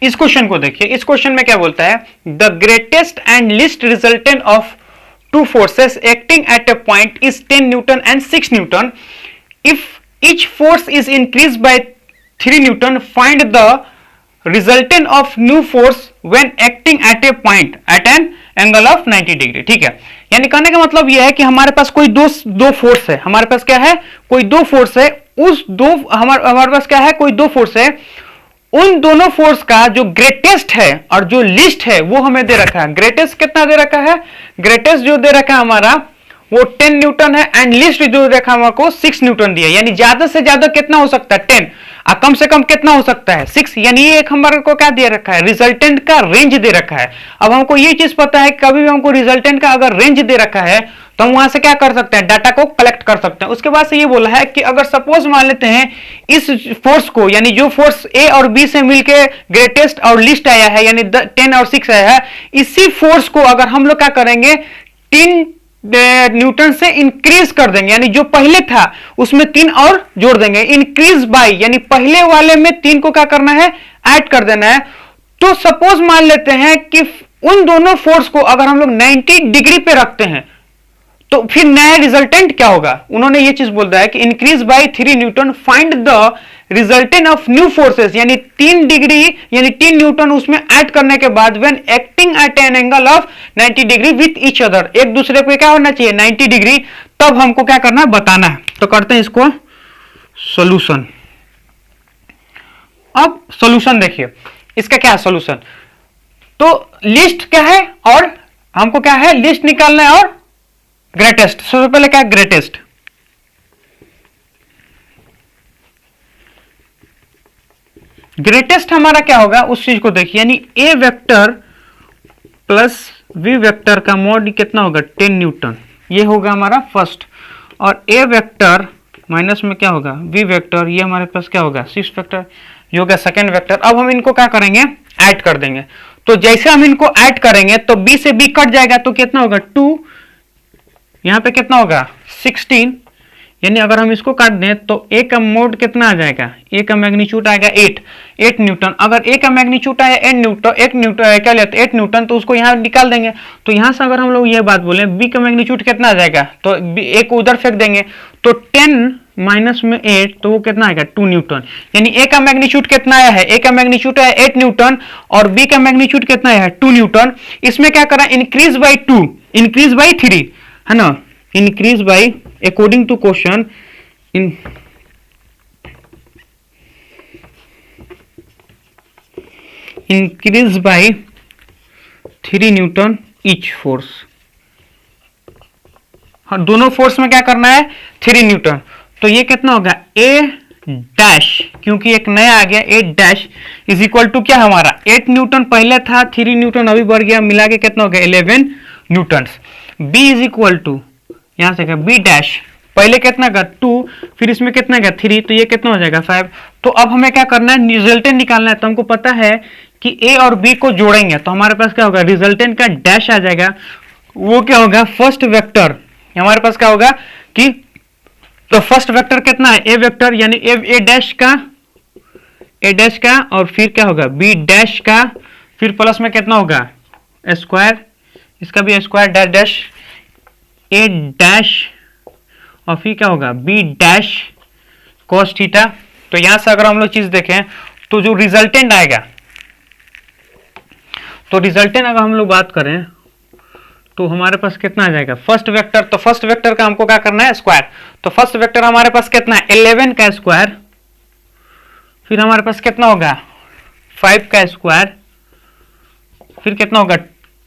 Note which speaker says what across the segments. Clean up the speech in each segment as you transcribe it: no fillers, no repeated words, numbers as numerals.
Speaker 1: इस क्वेश्चन को देखिए, इस क्वेश्चन में क्या बोलता है, the greatest and least resultant of two forces acting at a point is 10 newton and 6 newton. If each force is increase by 3 newton, find the resultant of new force when acting at a point at an angle of 90 degree. ठीक है, यानी कहने का मतलब यह है कि हमारे पास कोई दो फोर्स है, हमारे पास क्या है, कोई दो फोर्स है, उस दो हमारे पास क्या है, कोई दो फोर्स है, उन दोनों फोर्स का जो ग्रेटेस्ट है और जो लीस्ट है वो हमें दे रखा है. ग्रेटेस्ट कितना दे रखा है, ग्रेटेस्ट जो दे रखा है हमारा वो 10 न्यूटन है एंड लीस्ट जो देखा हमको 6 न्यूटन दिया. यानी ज्यादा से ज्यादा कितना हो सकता है 10, और कम से कम कितना हो सकता है 6. यानी ये एक हमारे को क्या दे रखा है, रिजल्टेंट का रेंज दे रखा है. अब हमको ये चीज पता है, कभी भी हमको रिजल्टेंट का अगर रेंज दे रखा है तो हम वहां से क्या कर सकते हैं, डाटा को कलेक्ट कर सकते हैं. उसके बाद से ये बोला है कि अगर सपोज मान लेते हैं इस फोर्स को, यानी जो फोर्स ए और बी से मिलके ग्रेटेस्ट और लीस्ट आया है, यानी 10 और 6 आया है, इसी फोर्स को अगर हम लोग क्या करेंगे 3 न्यूटन से इंक्रीज कर देंगे, यानी जो पहले था उसमें 3 और जोड़ देंगे. इंक्रीज बाय यानी पहले वाले में 3 को क्या करना है, ऐड कर देना है. तो सपोज मान लेते हैं कि उन दोनों फोर्स को अगर हम लोग 90 डिग्री पे रखते हैं तो फिर नया रिजल्टेंट क्या होगा. उन्होंने ये चीज बोल रहा है कि increase by 3 newton, find the resultant of new forces, यानी 3 डिग्री यानी 3 न्यूटन उसमें ऐड करने के बाद when acting eight an angle of 90 degree with each other, एक दूसरे पे क्या होना चाहिए 90 डिग्री, तब हमको क्या करना है, बताना है. तो करते हैं इसको सॉल्यूशन. अब सॉल्यूशन देखिए, इसका क्या है सॉल्यूशन. तो लिस्ट क्या है और हमको क्या है, लिस्ट निकालना है और ग्रेटेस्ट. सबसे पहले क्या है, ग्रेटेस्ट. ग्रेटेस्ट हमारा क्या होगा उस चीज को देखिए, यानी ए वेक्टर प्लस वी वेक्टर का मॉड कितना होगा 10 न्यूटन, ये होगा हमारा फर्स्ट. और ए वेक्टर माइनस में क्या होगा वी वेक्टर, ये हमारे पास क्या होगा 6 वेक्टर, ये होगा सेकेंड वेक्टर. अब हम इनको क्या करेंगे, ऐड कर देंगे. तो जैसे हम इनको ऐड करेंगे तो बी से बी कट जाएगा, तो कितना होगा 2, यहां पे कितना होगा 16. यानी अगर हम इसको काट दें तो ए का मोड कितना आ जाएगा, ए का मैग्नीट्यूड आएगा 8 न्यूटन. अगर ए का मैग्नीट्यूड आया 8 न्यूटन क्या लेते 8 न्यूटन, तो उसको यहां निकाल देंगे. तो यहां से अगर हम लोग ये बात बोले बी का मैग्नीट्यूड कितना आ जाएगा, तो ए को उधर फेंक देंगे, तो 10 माइनस में 8, तो वो कितना आएगा 2 न्यूटन. यानी ए का मैग्नीट्यूड कितना आया है, ए का मैग्नीट्यूड आया 8 न्यूटन और बी का मैग्नीट्यूड कितना आया है 2 न्यूटन. इसमें क्या करा, इंक्रीज बाई 2, इंक्रीज बाई 3 है ना, increase by according to question increase by 3 Newton each force. हाँ, दोनों फोर्स में क्या करना है 3 न्यूटन. तो ये कितना होगा ए डैश, क्योंकि एक नया आ गया ए डैश इज इक्वल टू क्या हमारा 8 न्यूटन पहले था, 3 न्यूटन अभी बढ़ गया, मिला के कितना हो गया 11 newton. B is equal to यहां से क्या बी डैश, पहले कितना का 2, फिर इसमें कितना का 3, तो ये कितना हो जाएगा 5. तो अब हमें क्या करना है, रिजल्टेंट निकालना है. तो हमको पता है कि ए और बी को जोड़ेंगे तो हमारे पास क्या होगा, रिजल्टेंट का डैश आ जाएगा. वो क्या होगा फर्स्ट वेक्टर, हमारे पास क्या होगा कि तो फर्स्ट वेक्टर कितना है ए वेक्टर, यानी ए डैश का और फिर क्या होगा बी डैश का, फिर प्लस में कितना होगा स्क्वायर, इसका भी स्क्वायर डैश डैश ए डैश और फिर क्या होगा बी डैश cos थीटा. तो यहां से अगर हम लोग चीज देखें तो जो रिजल्टेंट आएगा, तो रिजल्टेंट अगर हम लोग बात करें तो हमारे पास कितना आ जाएगा फर्स्ट वेक्टर. तो फर्स्ट वेक्टर का हमको क्या करना है स्क्वायर. तो फर्स्ट वेक्टर हमारे पास कितना है 11 का स्क्वायर, फिर हमारे पास कितना होगा 5 का स्क्वायर, फिर कितना होगा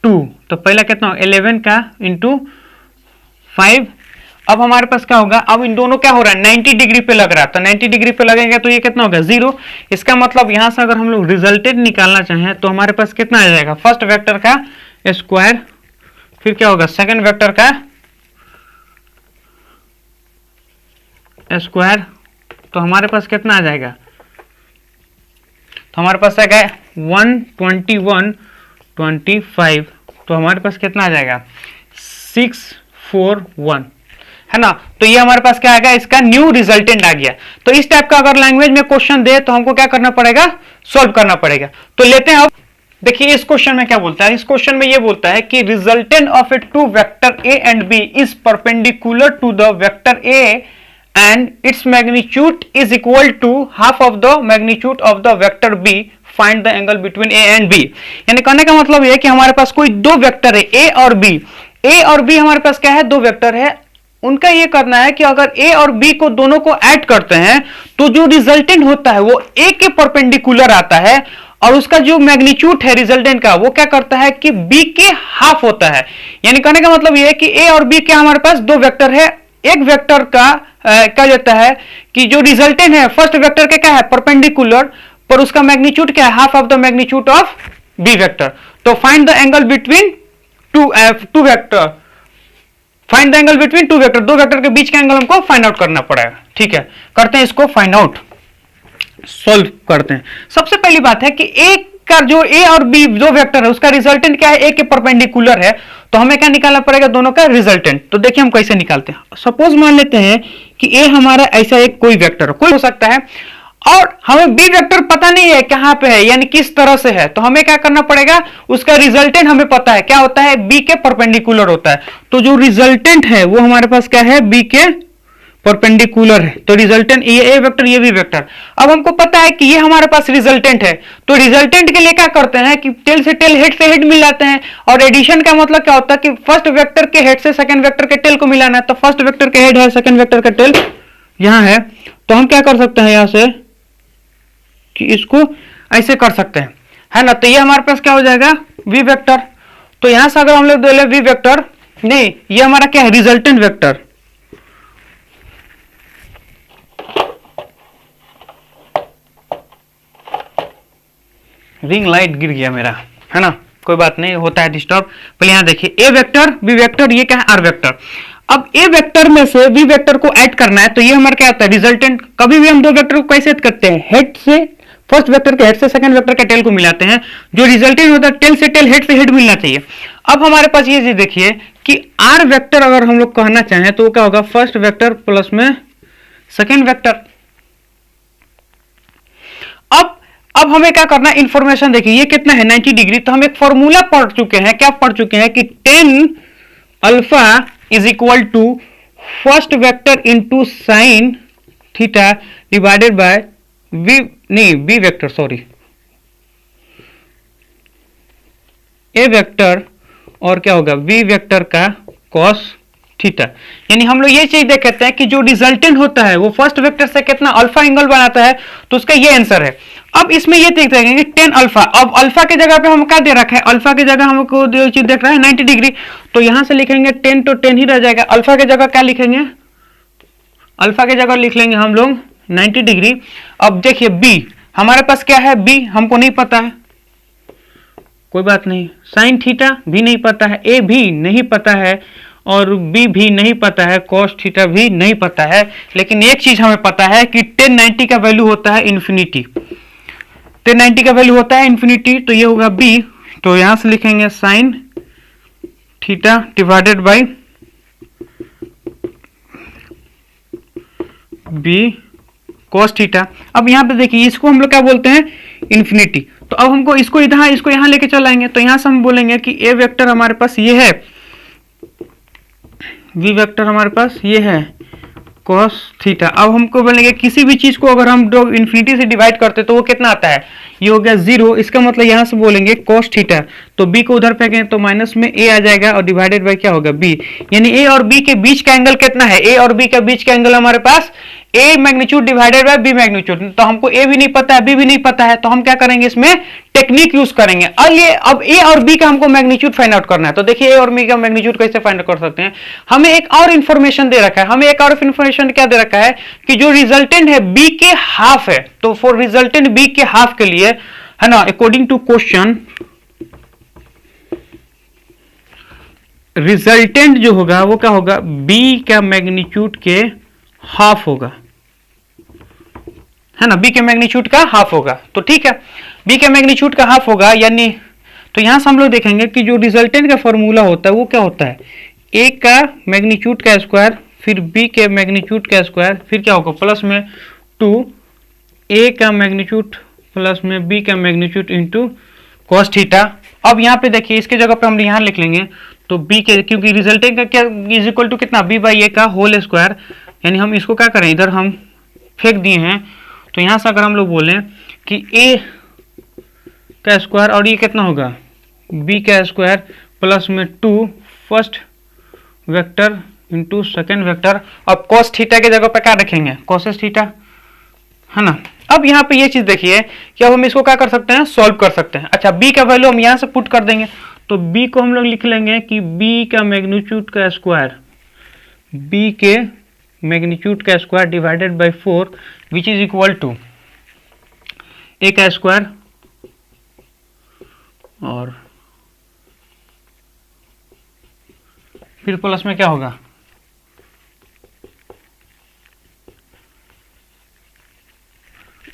Speaker 1: 2. तो पहला कितना होगा 11 का इंटू 5. अब हमारे पास क्या होगा, अब इन दोनों क्या हो रहा है 90 डिग्री पे लग रहा है, तो 90 डिग्री पे लगेगा तो ये कितना होगा 0. इसका मतलब यहां से अगर हम लोग रिजल्टेंट निकालना चाहें तो हमारे पास कितना आ जाएगा फर्स्ट वेक्टर का स्क्वायर, फिर क्या होगा सेकंड वेक्टर का स्क्वायर, तो हमारे पास कितना आ जाएगा, तो हमारे पास आ गया 121 25, तो हमारे पास कितना आ जाएगा 641 है ना। तो ये हमारे पास क्या आ गया, इसका न्यू रिजल्टेंट आ गया। तो इस टाइप का अगर लैंग्वेज में क्वेश्चन दे तो हमको क्या करना पड़ेगा, सॉल्व करना पड़ेगा। तो लेते हैं अब, देखिए इस क्वेश्चन में क्या बोलता है, इस क्वेश्चन में ये बोलता है कि resultant of a two vector A and B is perpendicular to the vector A and its magnitude is equal to half of the magnitude of the vector B, find the angle between A and B. यानी कहने का मतलब ये कि हमारे पास कोई दो vector है ए और बी, ए और बी हमारे पास क्या है, दो वेक्टर है, उनका ये करना है कि अगर ए और बी को दोनों को ऐड करते हैं तो जो रिजल्टेंट होता है वो ए के परपेंडिकुलर आता है और उसका जो मैग्नीट्यूड है रिजल्टेंट का वो क्या करता है कि बी के हाफ होता है। यानी कहने का मतलब ये है कि ए और बी के हमारे पास दो वेक्टर है, एक वेक्टर का क्या देता है कि जो रिजल्टेंट है फर्स्ट वेक्टर के क्या है परपेंडिकुलर, पर उसका मैग्नीट्यूड क्या है, half of the magnitude of B vector. तो find the angle between two vector, find the angle between two vector, दो वेक्टर के बीच का एंगल हमको फाइंड आउट करना पड़ेगा। ठीक है, करते हैं इसको फाइंड आउट, सॉल्व करते हैं। सबसे पहली बात है कि ए का जो ए और बी जो वेक्टर है उसका रिजल्टेंट क्या है, ए के परपेंडिकुलर है, तो हमें क्या निकालना पड़ेगा, दोनों का रिजल्टेंट। तो देखिए हम कैसे निकालते हैं। सपोज मान लेते हैं कि ए हमारा ऐसा एक कोई वेक्टर कोई हो सकता है और हमें बी वेक्टर पता नहीं है कहां पे है, यानी किस तरह से है, तो हमें क्या करना पड़ेगा, उसका रिजल्टेंट हमें पता है क्या होता है, बी के परपेंडिकुलर होता है। तो जो रिजल्टेंट है वो हमारे पास क्या है, बी के परपेंडिकुलर है। तो रिजल्टेंट ये ए वेक्टर ये बी वेक्टर। अब हमको पता है कि ये हमारे पास रिजल्टेंट है, तो रिजल्टेंट के लिए क्या करते हैं कि टेल से टेल हेड से हेड मिल जाते हैं। और एडिशन का मतलब क्या होता है कि फर्स्ट वेक्टर के हेड से सेकंड वेक्टर के टेल को मिलाना है। तो फर्स्ट वेक्टर के हेड है, सेकंड वेक्टर का टेल यहां है, तो हम क्या कर सकते हैं यहां से कि इसको ऐसे कर सकते हैं, है ना। तो ये हमारे पास क्या हो जाएगा, वी वेक्टर। तो यहां से अगर हम लोग ले वी वेक्टर, नहीं ये हमारा क्या है, रिजल्टेंट वेक्टर। रिंग लाइट गिर गया मेरा, है ना, कोई बात नहीं, होता है डिस्टर्ब। पहले यहां देखिए ए वेक्टर बी वेक्टर, ये क्या है आर वेक्टर। अब ए वेक्टर में से बी वेक्टर को ऐड करना है, तो ये हमारा क्या होता है रिजल्टेंट। कभी भी हम दो वेक्टर को कैसे करते हैं, हेड से फर्स्ट वेक्टर के हेड से सेकंड वेक्टर के टेल को मिलाते हैं। जो रिजल्टेंट होता है टेल से टेल हेड से हेड मिलना चाहिए। अब हमारे पास ये चीज देखिए कि आर वेक्टर अगर हम लोग कहना चाहें तो क्या होगा, फर्स्ट वेक्टर प्लस में सेकंड वेक्टर। अब हमें क्या करना है, इंफॉर्मेशन देखिए ये कितना है 90 डिग्री। तो हम एक फॉर्मूला पढ़ चुके हैं, क्या पढ़ चुके हैं कि tan alpha is equal to first vector into sine theta divided by B, नहीं B vector, sorry A vector और क्या होगा बी वेक्टर का कॉस थीटा। यानी हम लोग ये चीज देखते हैं कि जो रिजल्टेंट होता है वो फर्स्ट वेक्टर से कितना अल्फा एंगल बनाता है, तो उसका ये आंसर है। अब इसमें ये देखते हैं कि tan अल्फा, अब अल्फा के जगह पे हम क्या दे रखा है, अल्फा के जगह हमको जो चीज देख रहा है 90 डिग्री, तो यहां से लिखेंगे 10 तो 10 ही रह जाएगा। अल्फा के जगह क्या लिखेंगे, अल्फा के जगह लिख लेंगे हम लोग 90 डिग्री। अब देखिए बी हमारे पास क्या है, बी हमको नहीं पता है, कोई बात नहीं, साइन थीटा भी नहीं पता है, ए भी नहीं पता है और बी भी नहीं पता है, कॉस थीटा भी नहीं पता है। लेकिन एक चीज हमें पता है कि tan 90 का वैल्यू होता है इन्फिनिटी, tan 90 का वैल्यू होता है इन्फिनिटी, तो ये होगा बी। तो यहां से लिखेंगे sine theta divided by B cos theta. अब यहां पे देखिए इसको हम लोग क्या बोलते हैं, इन्फिनिटी। तो अब हमको इसको यहां लेके चलाएंगे, तो यहां से हम बोलेंगे कि ए वेक्टर हमारे पास ये है, वी वेक्टर हमारे पास ये है cos थीटा। अब हमको बोलेंगे किसी भी चीज को अगर हम इन्फिनिटी से डिवाइड करते तो वो कितना आता है, ये हो गया 0। इसका मतलब यहां से बोलेंगे cos थीटा, तो b को उधर फेंकें तो माइनस में a आ जाएगा और डिवाइडेड बाय क्या होगा b। यानी a और b के बीच का एंगल कितना है, a और b के बीच का एंगल हमारे पास a magnitude divided by b magnitude. तो हमको a भी नहीं पता है, b भी नहीं पता है, तो हम क्या करेंगे, इसमें टेक्निक यूज करेंगे। अब a और b का हमको मैग्नीट्यूड फाइंड आउट करना है। तो देखिए a और b का मैग्नीट्यूड कैसे फाइंड आउट कर सकते हैं, हमें एक और इंफॉर्मेशन दे रखा है, हमें एक और इंफॉर्मेशन क्या दे रखा है कि जो रिजल्टेंट है b के हाफ है। तो फॉर रिजल्टेंट b के हाफ के लिए, है ना, अकॉर्डिंग टू क्वेश्चन रिजल्टेंट जो होगा वो क्या होगा, b का मैग्नीट्यूड के हाफ होगा, है ना, b के मैग्नीट्यूड का हाफ होगा। तो ठीक है, b के मैग्नीट्यूड का हाफ होगा, यानी तो यहां से हम लोग देखेंगे कि जो रिजल्टेंट का फॉर्मूला होता है वो क्या होता है, a का मैग्नीट्यूड का स्क्वायर फिर बी के मैग्नीट्यूड का स्क्वायर, फिर क्या होगा प्लस में 2 ए का मैग्नीट्यूड प्लस में बी का मैग्नीट्यूड इंटू कॉस थीटा। अब यहाँ पे देखिए इसके जगह पे हम यहाँ लिख लेंगे तो बी के, क्योंकि रिजल्टेंट का क्या इज इक्वल टू कितना बी बाई ए का होल स्क्वायर, यानी हम इसको क्या करें इधर हम फेंक दिए हैं। तो यहाँ से अगर हम लोग बोलें कि ए का स्क्वायर और ये कितना होगा बी का स्क्वायर प्लस में 2 first vector into second vector. अब कॉस थीटा के जगह पे क्या रखेंगे कोसेस थीटा, है ना। अब यहाँ पे ये चीज देखिए कि अब हम इसको क्या कर सकते हैं सॉल्व कर सकते हैं। अच्छा b का वैल्यू हम यहाँ से पुट कर देंगे तो b को हम लोग लिख लेंगे कि b का मैग्नीट्यूड का स्क्वायर, b के मैग्नीट्यूड का square divided by 4 which is equal to a का स्क्वायर और फिर प्लस में क्या होगा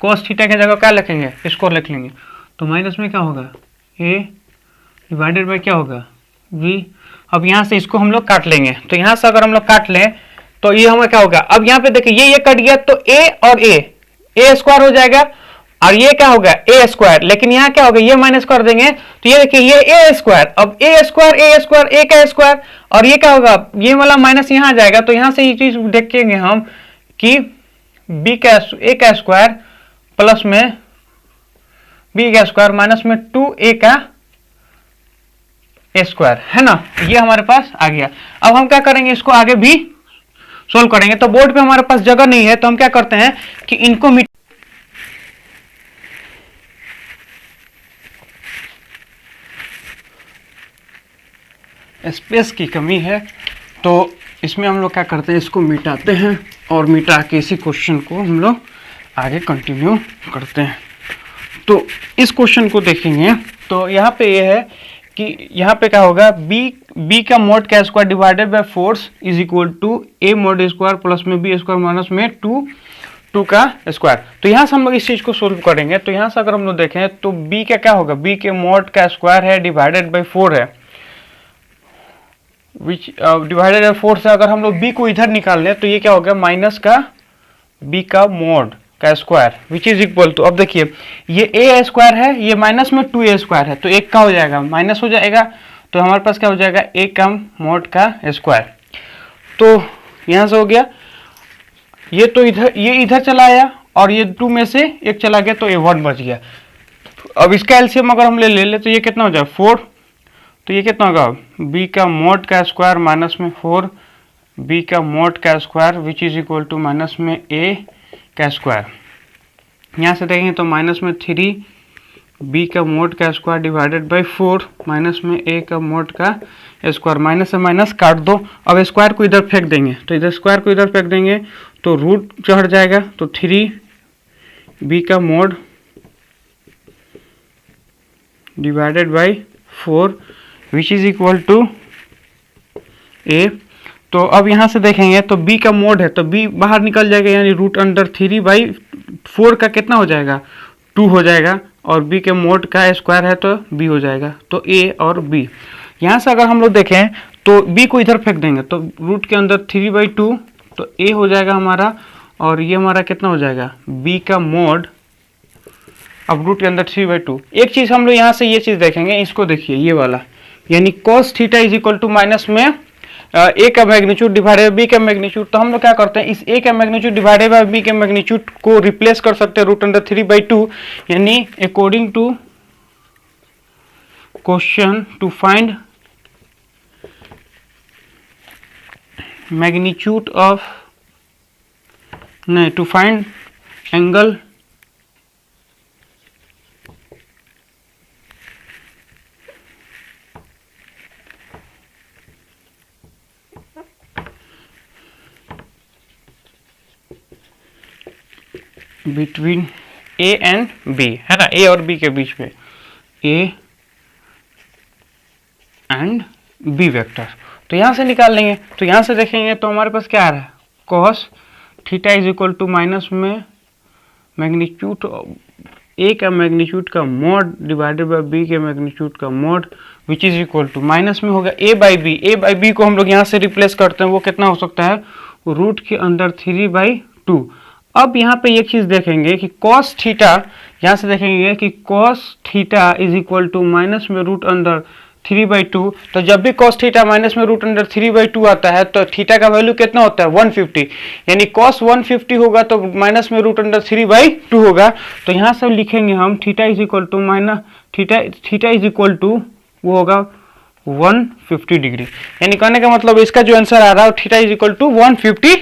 Speaker 1: cos थीटा के जगह क्या लिखेंगे स्क्वायर लिख लेंगे तो माइनस में क्या होगा a डिवाइडेड बाय क्या होगा v। अब यहाँ से इसको हम लोग काट लेंगे तो यहाँ से अगर हम लोग काट लें तो ये हमें क्या होगा, अब यहाँ पे देखिए ये कट गया तो a और a स्क्वायर हो जाएगा और ये क्या होगा a स्क्वायर, लेकिन यहाँ क्या होगा ये माइनस कर देंगे तो ये देखिए ये a स्क्वायर, अब a स्क्वायर a का स्क्वायर और ये क्या होगा ये वाला माइनस यहाँ आ जाएगा। तो यहाँ से ये चीज देखेंगे हम कि b का a का स्क्वायर प्लस में b का स्क्वायर माइनस में 2a का स्क्वायर, है ना, ये हमारे पास आ गया। अब हम क्या करेंगे इसको आगे भी सोल्व करेंगे। तो बोर्ड पे हमारे पास जगह नहीं है तो हम क्या करते हैं कि इनको स्पेस की कमी है तो इसमें हम लोग क्या करते हैं इसको मिटाते हैं और मिटा के इसी क्वेश्चन को हम लोग आगे कंटिन्यू करते हैं। तो इस क्वेश्चन को देखेंगे तो यहाँ पे ये है कि यहाँ पे क्या होगा b का मोड का square divided by 4 is equal to a mod square plus में b स्क्वायर माइनस में 2 का स्क्वायर। तो यहाँ से हम लोग इस चीज को सोल्व करेंगे। तो यहाँ से अगर हम लोग देखें तो b का क्या होगा b के मोड का स्क्वायर है डिवाइडेड बाय 4 है विच डिवाइडेड बाय 4 से अगर हम लोग b को इधर निकाल लें तो ये क्या होगा माइनस का b का मोड का square which is equal to, अब देखिए ये a स्क्वायर है ये माइनस में 2a स्क्वायर है तो एक का हो जाएगा माइनस हो जाएगा तो हमारे पास क्या हो जाएगा a का मोड का स्क्वायर। तो यहाँ से हो गया ये तो ये इधर चला आया और ये 2 में से एक चला गया तो ये 1 बच गया। अब इसका एलसीएम अगर हम ले ले तो ये कितना हो जाएगा 4, तो ये कितना होगा b का मोड का स्क्वायर माइनस में 4 b का मोड का square which is equal to minus में a का स्क्वायर। यहाँ से देखेंगे तो माइनस में 3 b का मोड का स्क्वायर डिवाइडेड बाय 4 माइनस में a का मोड का स्क्वायर, माइनस से माइनस काट दो। अब स्क्वायर को इधर फेंक देंगे तो इधर स्क्वायर को इधर फेंक देंगे तो रूट चढ़ जाएगा तो 3 b का mod divided by 4 which is equal to a। तो अब यहाँ से देखेंगे तो b का मोड है तो b बाहर निकल जाएगा यानी रूट अंडर 3/4 का कितना हो जाएगा 2 हो जाएगा और b के मोड का स्क्वायर है तो b हो जाएगा तो a और b। यहाँ से अगर हम लोग देखें तो b को इधर फेंक देंगे तो रूट के अंदर 3/2 तो a हो जाएगा हमारा और ये हमारा कितना हो जाएगा b का मोड अब रूट के अंदर 3/2। एक चीज हम लोग यहाँ से ये चीज देखेंगे इसको देखिए ये वाला यानी cos theta is equal to minus में a का मैग्नीट्यूड डिवाइडेड बाय b का मैग्नीट्यूड। तो हम लोग क्या करते हैं इस a का मैग्नीट्यूड डिवाइडेड बाय b के मैग्नीट्यूड को रिप्लेस कर सकते हैं रूट अंडर 3/2 यानी according to question to find magnitude of to find angle between a and b, है ना, a और b के बीच में a एंड b वेक्टर। तो यहाँ से निकाल लेंगे तो यहाँ से देखेंगे तो हमारे पास क्या आ रहा है cos theta is equal to minus में मैग्नीट्यूड a का मैग्नीट्यूड का मोड डिवाइडेड बाय b के मैग्नीट्यूड का mod which is equal to minus में होगा a बाई बी को हम लोग यहाँ से रिप्लेस करते हैं वो कितना हो सकता है रूट के अंदर 3/2। अब यहाँ पे एक चीज देखेंगे कि कॉस थीटा, यहाँ से देखेंगे कि cos theta is equal to minus में रूट अंडर 3/2। तो जब भी कॉस थीटा माइनस में रूट अंडर 3/2 आता है तो थीटा का वैल्यू कितना होता है 150, यानी कॉस 150 होगा तो माइनस में रूट अंडर 3/2 होगा। तो यहाँ से लिखेंगे हम theta is equal to minus theta is equal to वो होगा 150 डिग्री, यानी कहने का मतलब इसका जो आंसर आ रहा है theta is equal to 150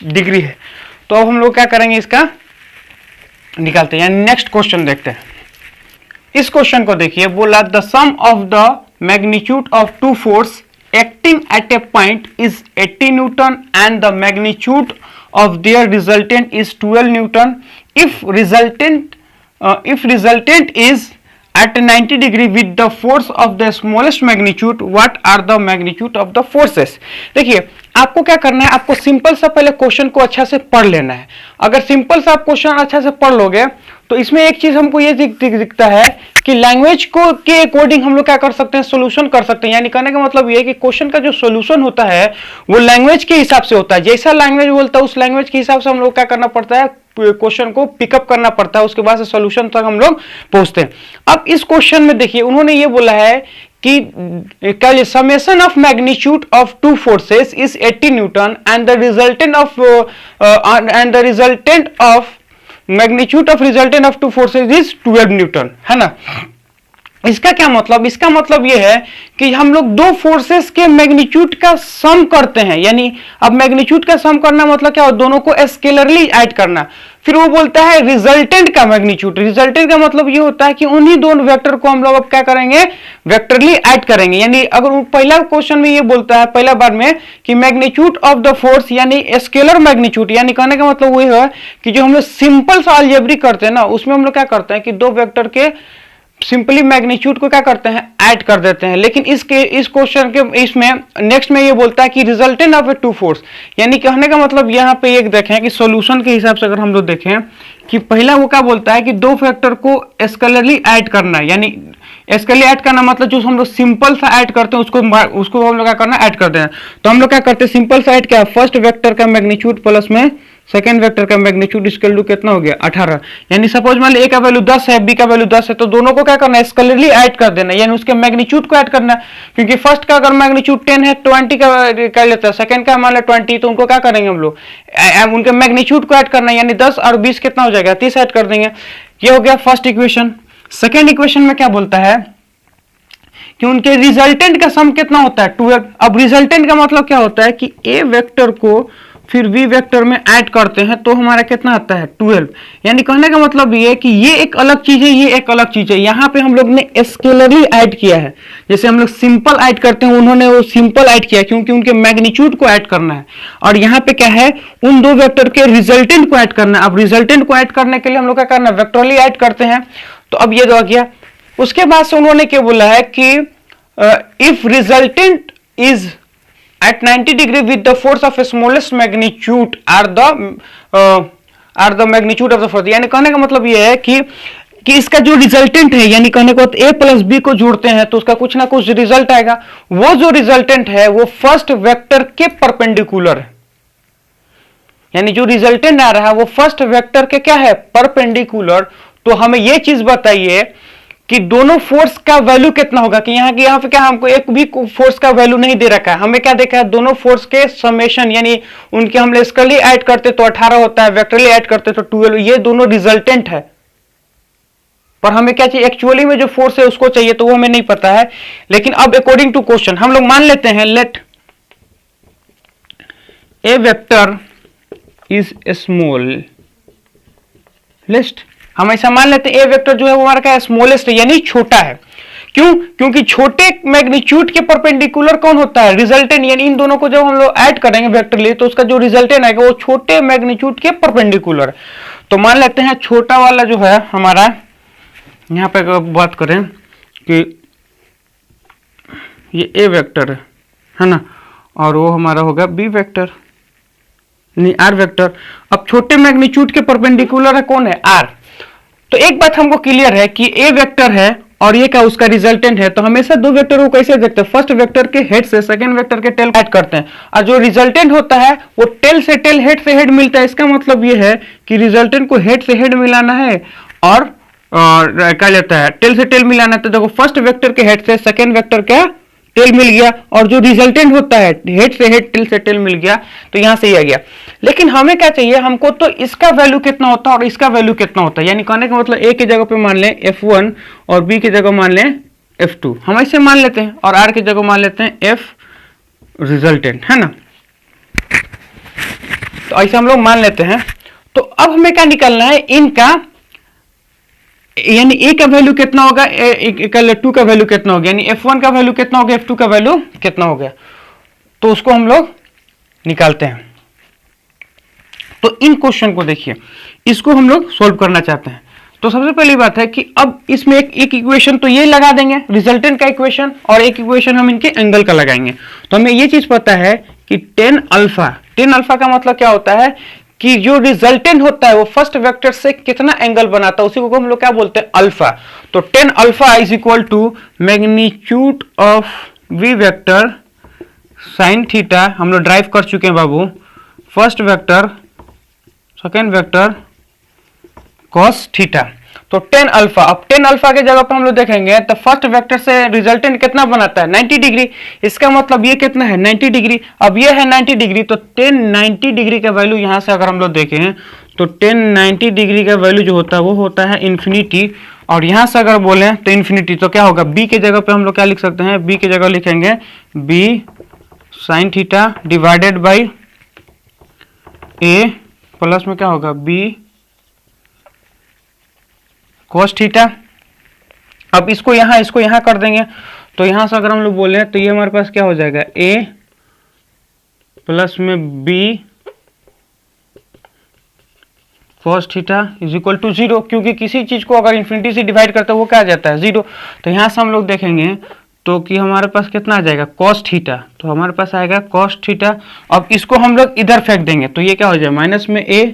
Speaker 1: degree है। तो अब हम लोग क्या करेंगे, इसका निकालते हैं, यानी नेक्स्ट क्वेश्चन देखते हैं। इस क्वेश्चन को देखिए, बोला the sum of the magnitude of two force acting at a point is 80 newton and the magnitude of their resultant is 12 newton. If resultant is at 90 degree with the force of the smallest magnitude, what are the magnitude of the forces? देखिए आपको क्या करना है, आपको simple सा पहले question को अच्छा से पढ़ लेना है। अगर सिंपल सा आप क्वेश्चन अच्छा से पढ़ लोगे तो इसमें एक चीज हमको ये दिखता है कि लैंग्वेज को के अकॉर्डिंग हम लोग क्या कर सकते हैं, सोल्यूशन कर सकते हैं। यानी कहने का मतलब ये है कि क्वेश्चन का जो सोल्यूशन होता है वो लैंग्वेज के हिसाब से होता है। जैसा लैंग्वेज बोलता है उस लैंग्वेज के हिसाब से हम लोग क्या करना पड़ता है, क्वेश्चन को पिकअप करना पड़ता है, उसके बाद से सॉल्यूशन तक हम लोग पहुंचते हैं। अब इस क्वेश्चन में देखिए उन्होंने ये बोला है कि summation of magnitude of two forces is 80 newton and the resultant of magnitude of resultant of two forces is 12 Newton, है ना। इसका क्या मतलब, इसका मतलब यह है कि हम लोग दो फोर्सेस के मैग्नीट्यूड का सम करते हैं। यानी अब मैग्नीट्यूड का सम करना मतलब क्या हो, दोनों को स्केलरली ऐड करना। फिर वो बोलता है रिजल्टेंट का मैग्नीट्यूड, रिजल्टेंट का मतलब ये होता है कि उन्हीं दोनों वेक्टर को हम लोग अब क्या करेंगे, वेक्टरली ऐड करेंगे। यानी अगर पहला क्वेश्चन में ये बोलता है पहला बार में कि मैग्नीट्यूड ऑफ द फोर्स यानी स्केलर मैग्नीट्यूड, यानी कहने का मतलब वो है कि जो हम लोग सिंपल सा अलजेब्रिक करते हैं ना, उसमें हम लोग क्या करते हैं कि दो वेक्टर के सिंपली मैग्नीट्यूड को क्या करते हैं, ऐड कर देते हैं। लेकिन इस क्वेश्चन के इसमें नेक्स्ट में ये बोलता है कि resultant of a two force, यानी कहने का मतलब यहाँ पे एक देखें कि सॉल्यूशन के हिसाब से अगर हम लोग देखें कि पहला वो क्या बोलता है कि दो फैक्टर को स्केलरली ऐड करना, यानी स्केलरली ऐड करना मतलब जो हम लोग सिंपल सा ऐड करते हैं उसको हम लोग क्या करना, ऐड करते हैं। तो हम लोग क्या करते हैं, सिंपल सा ऐड क्या, फर्स्ट वेक्टर का मैग्नीट्यूड प्लस में सेकेंड वेक्टर का मैग्नीट्यूड इक्वल टू कितना हो गया 18। यानी सपोज मान लो ए का वैल्यू 10 है, बी का वैल्यू 10 है, तो दोनों को क्या करना है, स्केलरली ऐड कर देना, यानी उसके मैग्नीट्यूड को ऐड करना। क्योंकि फर्स्ट का अगर मैग्नीट्यूड 10 है 20 का कर लेता है, सेकंड का मान लो 20, तो उनको क्या करेंगे हम लोग, उनके मैग्नीट्यूड को ऐड करना, यानी 10 और 20 कितना हो जाएगा, 30 ऐड कर देंगे। ये हो गया फर्स्ट इक्वेशन। सेकेंड इक्वेशन में क्या बोलता है कि उनके रिजल्टेंट का सम कितना होता है 12। अब रिजल्टेंट का मतलब क्या होता है कि ए वेक्टर को फिर बी वेक्टर में ऐड करते हैं तो हमारा कितना आता है 12। यानी कहने का मतलब ये है कि ये एक अलग चीज है, ये एक अलग चीज है। यहाँ पे हम लोग ने स्केलरली ऐड किया है, जैसे हम लोग सिंपल ऐड करते हैं, उन्होंने वो सिंपल ऐड किया क्योंकि उनके मैग्नीट्यूड को ऐड करना है। और यहाँ पे क्या है, उन दो वेक्टर के रिजल्टेंट को ऐड करना है। अब रिजल्टेंट को ऐड करने के लिए हम लोग क्या करना है, वेक्टरली ऐड करते हैं। तो अब ये दो आ गया। उसके बाद से उन्होंने क्या बोला है कि if resultant is at 90 degree with the force of smallest magnitude are the magnitude of the force। यानी कहने का मतलब ये है कि इसका जो रिजल्टेंट है, यानी कहने को ए प्लस बी को जोड़ते हैं तो उसका कुछ ना कुछ रिजल्ट आएगा। वो जो रिजल्टेंट है वो फर्स्ट वेक्टर के परपेंडिकुलर है, यानी जो रिजल्टेंट आ रहा है वो फर्स्ट वेक्टर के क्या है, परपेंडिकुलर। तो हमें ये चीज बताइए कि दोनों फोर्स का वैल्यू कितना होगा, कि यहाँ पे क्या हमको एक भी फोर्स का वैल्यू नहीं दे रखा है, हमें क्या देखा है, दोनों फोर्स के समेशन, यानी उनके हम स्केलरली ऐड करते तो 18 होता है, वेक्टरली ऐड करते तो 12। ये दोनों रिजल्टेंट है, पर हमें क्या चाहिए, एक्चुअली में जो फोर्स है उसको चाहिए, तो वो हमें नहीं पता है। लेकिन अब अकॉर्डिंग टू क्वेश्चन हम लोग मान लेते हैं, let A vector is smallest, हम ऐसा मान लेते हैं ए वेक्टर जो है वो हमारा क्या है, स्मॉलेस्ट है, यानी छोटा है। क्यों, क्योंकि छोटे मैग्नीट्यूड के परपेंडिकुलर कौन होता है, रिजल्टेंट। यानी इन दोनों को जब हम लोग ऐड करेंगे वेक्टरली तो उसका जो रिजल्टेंट आएगा वो छोटे मैग्नीट्यूड के परपेंडिकुलर। तो मान लेते हैं छोटा वाला जो है हमारा, यहाँ पे अगर बात करें कि ये ए वेक्टर है ना, और वो हमारा होगा बी वेक्टर, नहीं आर वेक्टर। अब छोटे मैग्नीट्यूड के परपेंडिकुलर है कौन है, आर। तो एक बात हमको क्लियर है कि ए वेक्टर है और ये क्या उसका रिजल्टेंट है। तो हमेशा दो वेक्टर को कैसे देखते हैं, फर्स्ट वेक्टर के हेड से सेकंड वेक्टर के टेल ऐड करते हैं, और जो रिजल्टेंट होता है वो टेल से टेल हेड से हेड मिलता है। इसका मतलब ये है कि रिजल्टेंट को हेड से हेड मिलाना है और क्या लेता है, टेल से टेल मिलाना है। तो देखो फर्स्ट वेक्टर के हेड से सेकंड वेक्टर क्या टेल मिल गया, और जो रिजल्टेंट होता है हेड से हेड टेल से टेल मिल गया, तो यहां से ही आ गया। लेकिन हमें क्या चाहिए, हमको तो इसका वैल्यू कितना होता है और इसका वैल्यू कितना होता है, यानी कहने का मतलब ए की जगह पे मान लें F1 और बी की जगह मान लें F2, हम ऐसे मान लेते हैं, और आर की जगह मान लेते हैं F रिजल्टेंट, है ना। तो ऐसे हम लोग मान लेते हैं। तो अब हमें क्या निकालना है, इनका यानी ए का वैल्यू कितना होगा, टू का वैल्यू कितना हो गया, यानी F1 का वैल्यू कितना हो गया, F2 का वैल्यू कितना हो गया, तो उसको हम लोग निकालते हैं। तो इन क्वेश्चन को देखिए, इसको हम लोग सोल्व करना चाहते हैं। तो सबसे पहली बात है कि अब इसमें एक इक्वेशन तो ये लगा देंगे रिजल्टेंट का इक्वेशन, और एक इक्वेशन हम इनके एंगल का लगाएंगे। तो हमें ये चीज पता है कि टेन अल्फा का मतलब क्या होता है कि जो रिजल्टेंट होता है वो फर्स्ट वेक्टर से कितना एंगल बनाता है, उसी को हम लोग क्या बोलते हैं, अल्फा। तो tan alpha is equal to magnitude of V vector sine theta, हम लोग ड्राइव कर चुके हैं बाबू, first vector second vector cos theta. तो टेन अल्फा, अब टेन अल्फा के जगह पर हम लोग देखेंगे तो फर्स्ट वेक्टर से रिजल्टेंट कितना बनाता है, 90 डिग्री। इसका मतलब ये कितना है, 90 डिग्री। अब ये है 90 डिग्री, तो टेन 90 डिग्री का वैल्यू यहां से अगर हम लोग देखें तो टेन 90 डिग्री का वैल्यू जो होता है वो होता है इन्फिनिटी, और यहां से अगर बोले तो इन्फिनिटी। तो क्या होगा, बी के जगह पे हम लोग क्या लिख सकते हैं, बी के जगह लिखेंगे B sine theta divided by A plus में क्या होगा बी cos थीटा। अब इसको यहां कर देंगे, तो यहां से अगर हम लोग बोले तो ये हमारे पास क्या हो जाएगा, a प्लस में b cos theta is equal to 0, क्योंकि किसी चीज को अगर इन्फिनिटी से डिवाइड करते हैं वो क्या आ जाता है, 0। तो यहां से हम लोग देखेंगे तो कि हमारे पास कितना आ जाएगा, cos थीटा। तो हमारे पास आएगा cos थीटा। अब इसको हम लोग इधर फेंक देंगे तो ये क्या हो जाएगा, माइनस में a,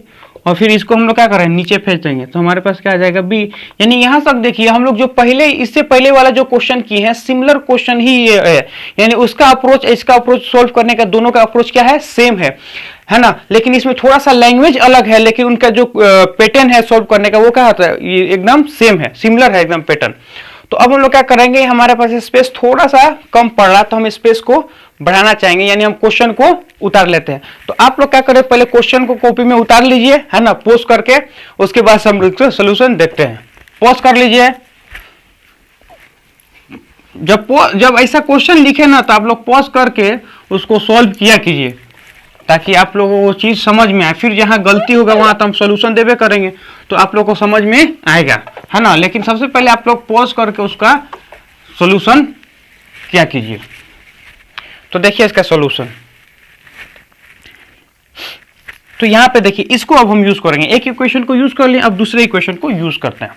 Speaker 1: और फिर इसको हम लोग क्या करें, नीचे फेंक देंगे, तो हमारे पास क्या आ जाएगा बी। यानी यहां तक देखिए हम लोग जो पहले इससे पहले वाला जो क्वेश्चन किए हैं सिमिलर क्वेश्चन ही ये है, यानी उसका अप्रोच इसका अप्रोच सोल्व करने का दोनों का अप्रोच क्या है, सेम है ना। लेकिन इसमें थोड़ा सा लैंग्वेज अलग है, लेकिन उनका जो पैटर्न है सोल्व करने का वो क्या होता है, ये एकदम सेम है, सिमिलर है एकदम पैटर्न। तो अब हम लोग क्या करेंगे, हमारे पास स्पेस थोड़ा सा कम पड़ रहा है तो हम स्पेस को बढ़ाना चाहेंगे, यानी हम क्वेश्चन को उतार लेते हैं। तो आप लोग क्या करें, पहले क्वेश्चन को कॉपी में उतार लीजिए, है ना, पॉज करके, उसके बाद हम सोल्यूशन देखते हैं। पॉज कर लीजिए। जब ऐसा क्वेश्चन लिखे ना तो आप लोग पॉज करके उसको सॉल्व किया कीजिए, ताकि आप लोगों को वो चीज समझ में आए। फिर जहां गलती होगा वहां तो हम सोल्यूशन देवे करेंगे, तो आप लोग को समझ में आएगा, है ना। लेकिन सबसे पहले आप लोग पॉज करके उसका सोल्यूशन क्या कीजिए। तो देखिए इसका सॉल्यूशन, तो यहां पे देखिए इसको अब हम यूज करेंगे, एक इक्वेशन को यूज कर लिया, अब दूसरे इक्वेशन को यूज करते हैं।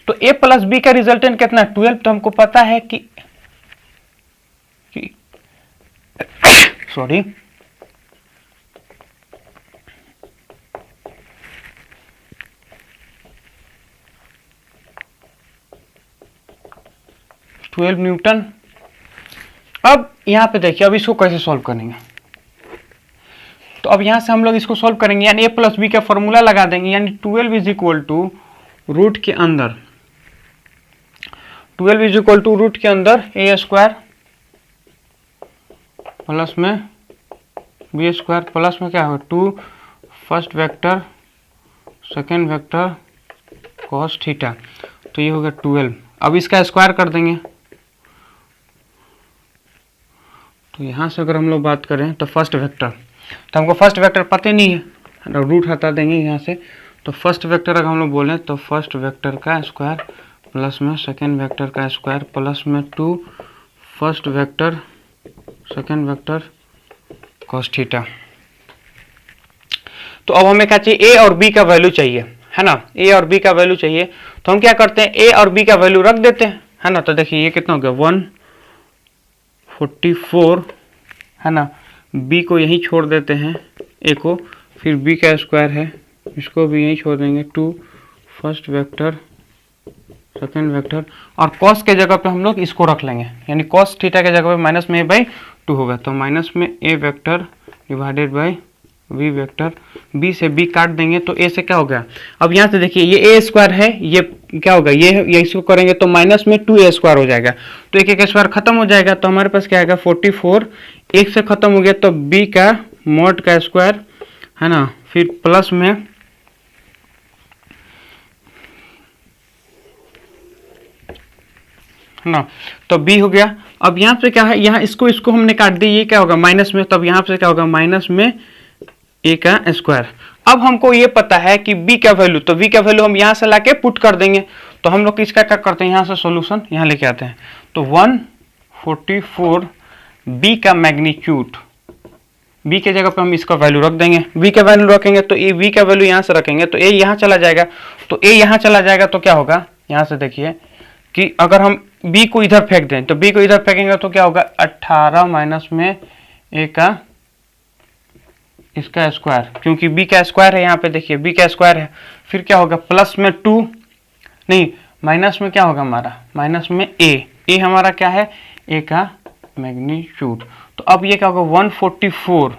Speaker 1: तो a प्लस बी का रिजल्टेंट कितना है, 12। तो हमको पता है कि सॉरी 12 न्यूटन। अब यहां पे देखिए अब इसको कैसे सॉल्व करेंगे। तो अब यहां से हम लोग इसको सॉल्व करेंगे, यानी a प्लस बी का फॉर्मूला लगा देंगे, यानी 12 इज इक्वल टू रूट के अंदर, 12 इज इक्वल टू रूट के अंदर a स्क्वायर प्लस में बी स्क्वायर प्लस में क्या होगा 2 first vector second vector cos theta. तो ये होगा 12। अब इसका स्क्वायर कर देंगे, तो यहाँ से अगर हम लोग बात करें तो फर्स्ट वेक्टर, तो हमको फर्स्ट वेक्टर पता नहीं है, रूट हटा देंगे यहाँ से। तो फर्स्ट वेक्टर अगर हम लोग बोलें तो फर्स्ट वेक्टर का स्क्वायर प्लस में सेकेंड वेक्टर का स्क्वायर प्लस में 2 first vector second vector cos theta. तो अब हमें क्या चाहिए, a और b का वैल्यू चाहिए, है ना, a और b का वैल्यू चाहिए। तो हम क्या करते हैं, a और b का वैल्यू रख देते हैं, है ना। तो देखिए ये कितना हो गया 144, है ना। b को यहीं छोड़ देते हैं a को, फिर b का स्क्वायर है इसको भी यहीं छोड़ देंगे, 2 फर्स्ट वेक्टर सेकेंड वेक्टर, और कॉस के जगह पे हम लोग इसको रख लेंगे, यानी कॉस थीटा के जगह पे माइनस में a/2 होगा, तो माइनस में a vector divided by v vector, b से b काट देंगे तो a से क्या हो गया, अब यहाँ से देखिए ये a स्क्वायर है, ये क्या होगा, ये इसको करेंगे तो माइनस में 2a स्क्वायर हो जाएगा, तो एक एक स्क्वायर खत्म हो जाएगा, तो हमारे पास क्या आएगा 44, एक से खत्म हो गया तो b का मॉड का स्क्वायर है ना, फिर प्लस में है ना, तो b हो गया। अब यहाँ पे क्या है, यहाँ इसको हमने काट दिया, ये क्या होगा माइनस में, तब यहाँ पे क्या होगा माइनस में a का स्क्वायर। अब हमको ये पता है कि b का वैल्यू, तो b का वैल्यू हम यहाँ से लाके पुट कर देंगे, तो हम लोग इसका क्या करते हैं, यहाँ से सॉल्यूशन यहाँ लेके आते हैं, तो 144 b का मैग्नीट्यूड, b के जगह पे हम इसका वैल्यू रख देंगे, b का वैल्यू रखेंगे तो a b का वैल्यू यहाँ से रखेंगे तो a यहाँ चला जाएगा, तो a यहाँ चला जाएगा तो क्या होगा, यहाँ से देखिए कि अगर हम b को इधर फेंक दें तो b को इधर फेंकेंगे तो क्या होगा 18 माइनस में a का इसका स्क्वायर, क्योंकि b का स्क्वायर है, यहाँ पे देखिए b का स्क्वायर है, फिर क्या होगा प्लस में 2 नहीं माइनस में क्या होगा हमारा माइनस में a हमारा क्या है a का मैग्नीट्यूड, तो अब ये क्या होगा 144,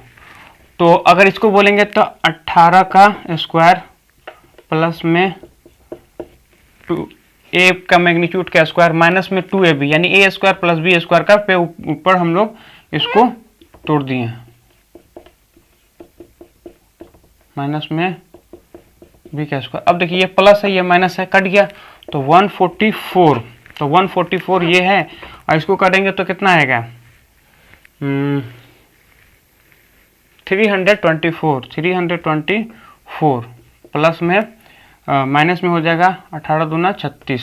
Speaker 1: तो अगर इसको बोलेंगे तो 18 का स्क्वायर प्लस में 2 a का मैग्नीट्यूड का स्क्वायर माइनस में 2ab, यानी a square plus b square का पे ऊपर हम लोग इसको तोड़ दिए माइनस में b का स्क्वायर। अब देखिए ये प्लस है ये माइनस है, कट गया तो 144, तो 144 ये है, और इसको करेंगे तो कितना आएगा 324 प्लस में माइनस में हो जाएगा 18 दूना 36,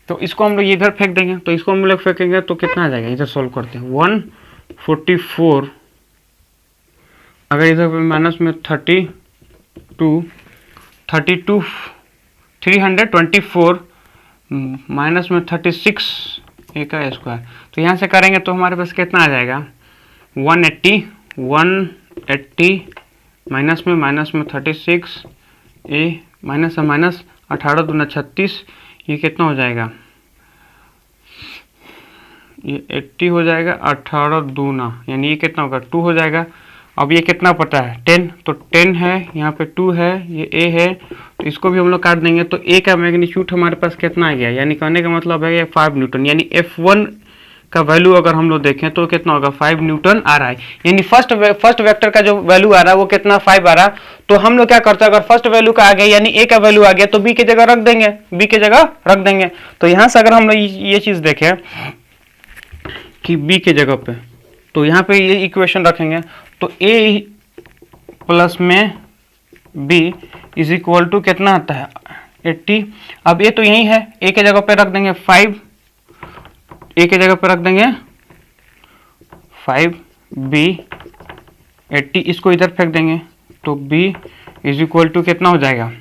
Speaker 1: तो इसको हम लोग इधर फेंक देंगे, तो इसको हम लोग फेंकेंगे तो कितना आ जाएगा, इधर सॉल्व करते हैं 144, अगर इधर माइनस में 324 माइनस में 36 a का स्क्वायर, तो यहाँ से करेंगे तो हमारे पास कितना आ जाएगा 180 माइनस में 36 a माइनस है माइनस 18 दूना 36, ये कितना हो जाएगा, ये 80 हो जाएगा, 18 दूना यानी ये कितना होगा 2 हो जाएगा। अब ये कितना पता है 10, तो 10 है, यहाँ पे 2 है, ये a है, तो इसको भी हम लोग काट देंगे, तो a का मैग्नीट्यूड हमारे पास कितना आ गया, यानी कहने का मतलब है 5 न्यूटन, यानी F1 का वैल्यू अगर हम लोग देखें तो कितना होगा 5 न्यूटन आ रहा है, यानी फर्स्ट वेक्टर का जो वैल्यू आ रहा है वो कितना 5 आ रहा है। तो हम लोग क्या करते हैं, अगर फर्स्ट वैल्यू का आ गया यानी a का वैल्यू आ गया तो b की जगह रख देंगे, तो यहाँ से अगर हम लोग ये चीज देखें कि b के जगह पे, तो यहाँ पे ये इक्वेशन रखेंगे तो a प्लस में b इज इक्वल टू कितना आता है 80। अब a तो यही है, a के जगह पे रख देंगे 5, a के जगह पे रख देंगे 5, b 80, इसको इधर फेंक देंगे तो b इज इक्वल टू कितना हो जाएगा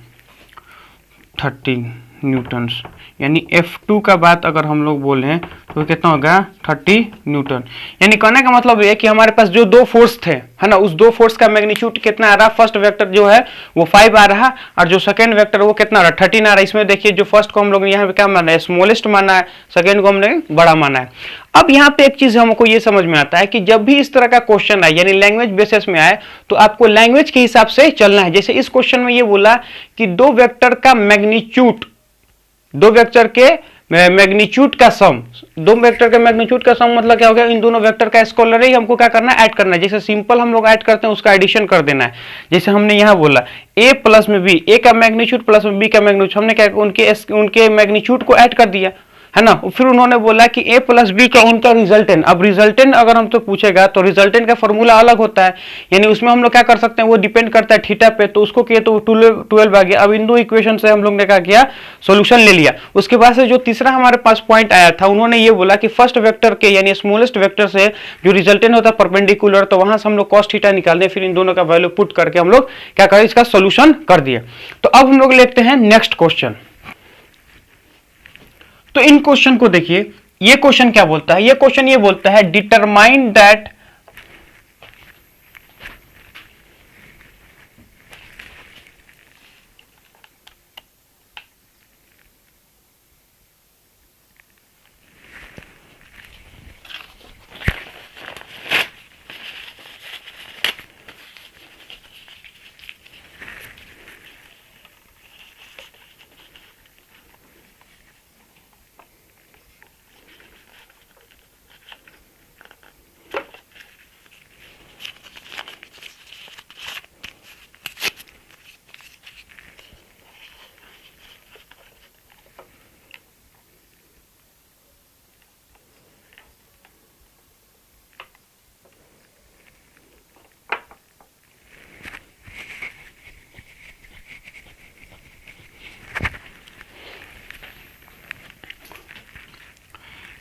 Speaker 1: 30 न्यूटन्स, यानी F2 का बात अगर हम लोग बोलें तो कितना होगा 30 न्यूटन। यानी कहने का मतलब ये कि हमारे पास जो दो फोर्स थे है ना, उस दो फोर्स का मैग्नीट्यूड कितना आ रहा, फर्स्ट वेक्टर जो है वो 5 आ रहा और जो सेकंड वेक्टर वो कितना आ रहा 13 आ रहा। इसमें देखिए जो फर्स्ट को हम लोग यहाँ पे क्या माना है स्मॉलेस्ट माना है, सेकंड को हमने बड़ा माना है। अब यहाँ पे एक चीज हमको ये समझ में आता है कि जब भी इस तरह का क्वेश्चन आए यानी लैंग्वेज बेसिस में आए तो आपको लैंग्वेज के हिसाब से चलना है। जैसे इस क्वेश्चन में ये बोला कि दो वेक्टर का मैग्नीट्यूड, दो वेक्टर के मैग्नीट्यूड का सम, दो वेक्टर के मैग्नीट्यूड का सम मतलब क्या हो गया, इन दोनों वेक्टर का स्केलर ही हमको क्या करना है ऐड करना है। जैसे सिंपल हम लोग ऐड करते हैं उसका एडिशन कर देना है। जैसे हमने यहाँ बोला a प्लस में b, a का मैग्नीट्यूड प्लस में b का मैग्नीट्यूड, हमने क्या उनके मैग्नीट्यूड को ऐड कर दिया है ना। फिर उन्होंने बोला कि a प्लस बी का उनका रिजल्टेंट, अब रिजल्टेंट अगर हम तो पूछेगा तो रिजल्टेंट का फॉर्मूला अलग होता है, यानी उसमें हम लोग क्या कर सकते हैं वो डिपेंड करता है थीटा पे, तो उसको किए तो 12 आ गया। अब इन दो इक्वेशन से हम लोग ने क्या किया सॉल्यूशन ले लिया। उसके बाद से जो तीसरा हमारे पास पॉइंट आया था उन्होंने ये बोला कि फर्स्ट वेक्टर के यानी स्मॉलेस्ट वेक्टर से जो रिजल्टेंट होता है परपेंडिकुलर, तो वहां से हम लोग कॉस थीटा निकाल दें, फिर इन दोनों का वैल्यू पुट करके हम लोग क्या करें इसका सॉल्यूशन कर दिए। तो अब हम लोग लेते हैं नेक्स्ट क्वेश्चन। तो इन क्वेश्चन को देखिए, ये क्वेश्चन क्या बोलता है, ये क्वेश्चन ये बोलता है डिटरमाइन दैट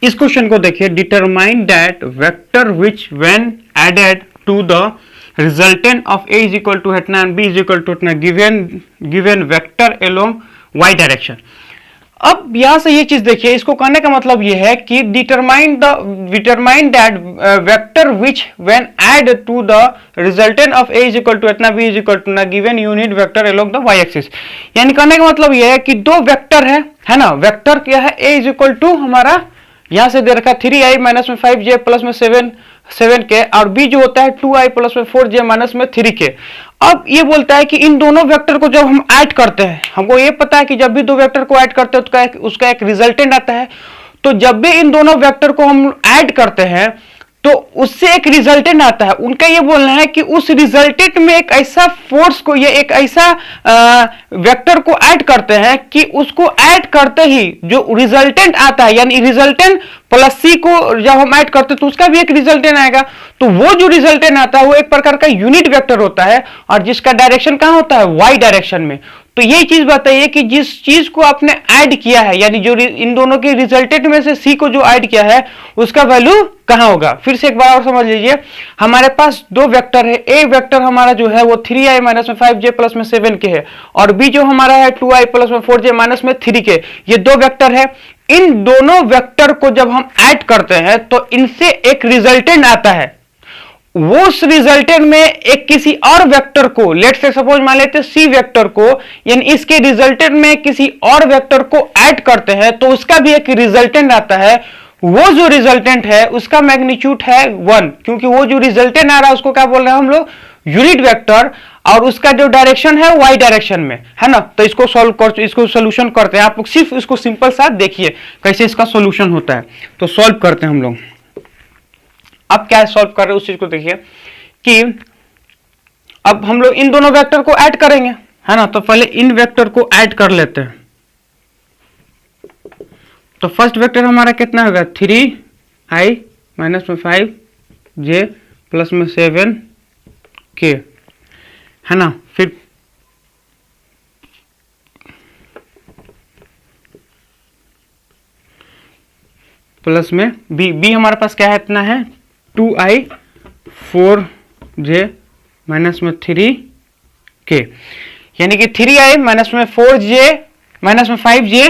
Speaker 1: इस क्वेश्चन को देखिए, determine that vector which when added to the resultant of a is equal to इतना b इज इक्वल टू इतना given vector along y direction. अब यहां से ये चीज देखिए, इसको कहने का मतलब ये है कि determine that vector which when add to the resultant of a is equal to इतना b इज इक्वल टू ना given unit vector along the y axis. यानी कहने का मतलब ये है कि दो वेक्टर है ना, वेक्टर क्या है, a इज इक्वल टू हमारा यहां से दे रखा 3i माइनस में 5j प्लस में 7k, और b जो होता है 2i प्लस में 4j माइनस में 3k। अब ये बोलता है कि इन दोनों वेक्टर को जब हम ऐड करते हैं, हमको ये पता है कि जब भी दो वेक्टर को ऐड करते हैं तो उसका एक रिजल्टेंट आता है। तो जब भी इन दोनों वेक्टर को हम ऐड करते हैं तो उससे एक रिजल्टेंट आता है। उनका ये बोलना है कि उस रिजल्टेंट में एक ऐसा फोर्स को, ये एक ऐसा वेक्टर को ऐड करते हैं कि उसको ऐड करते ही जो रिजल्टेंट आता है, यानी रिजल्टेंट प्लस सी को जब हम ऐड करते हैं तो उसका भी एक रिजल्टेंट आएगा। तो वो जो रिजल्टेंट आता है वो एक प्रकार का यूनिट वेक्टर होता है, और जिसका डायरेक्शन कहां होता है, वाई डायरेक्शन में। तो ये चीज बताइए कि जिस चीज को आपने ऐड किया है, यानी जो इन दोनों के रिजल्टेंट में से सी को जो ऐड किया है उसका वैल्यू कहां होगा। फिर से एक बार और समझ लीजिए, हमारे पास दो वेक्टर है, ए वेक्टर हमारा जो है वो 3i माइनस में 5j प्लस में 7k है, और बी जो हमारा है 2i प्लस में 4j माइनस में 3k। ये दो वेक्टर है। इन दोनों वेक्टर को जब हम ऐड करते हैं तो इनसे एक रिजल्टेंट आता है। वो उस रिजल्टेंट में एक किसी और वेक्टर को, लेट से सपोज मान लेते हैं सी वेक्टर को, यानी इसके रिजल्टेंट में किसी और वेक्टर को ऐड करते हैं तो उसका भी एक रिजल्टेंट आता है। वो जो रिजल्टेंट है उसका मैग्नीट्यूड है 1, क्योंकि वो जो रिजल्टेंट आ रहा है उसको क्या बोल रहे हैं हम लोग, यूनिट वेक्टर, और उसका जो डायरेक्शन है वाई डायरेक्शन में है ना। तो इसको सॉल्व कर, इसको सोल्यूशन करते हैं। आप लोग सिर्फ इसको सिंपल सा देखिए कैसे इसका सोल्यूशन होता है। तो सॉल्व करते हैं हम लोग। अब क्या सॉल्व कर रहे हैं उस चीज को देखिए कि अब हम लोग इन दोनों वेक्टर को ऐड करेंगे, है ना। तो पहले इन वेक्टर को ऐड कर लेते हैं। तो फर्स्ट वेक्टर हमारा कितना होगा, 3i माइनस में 5j प्लस में 7k, है ना। फिर प्लस में बी हमारे पास क्या है, इतना है 2i 4j माइनस में 3k, यानी कि 3i माइनस में 4j माइनस में 5j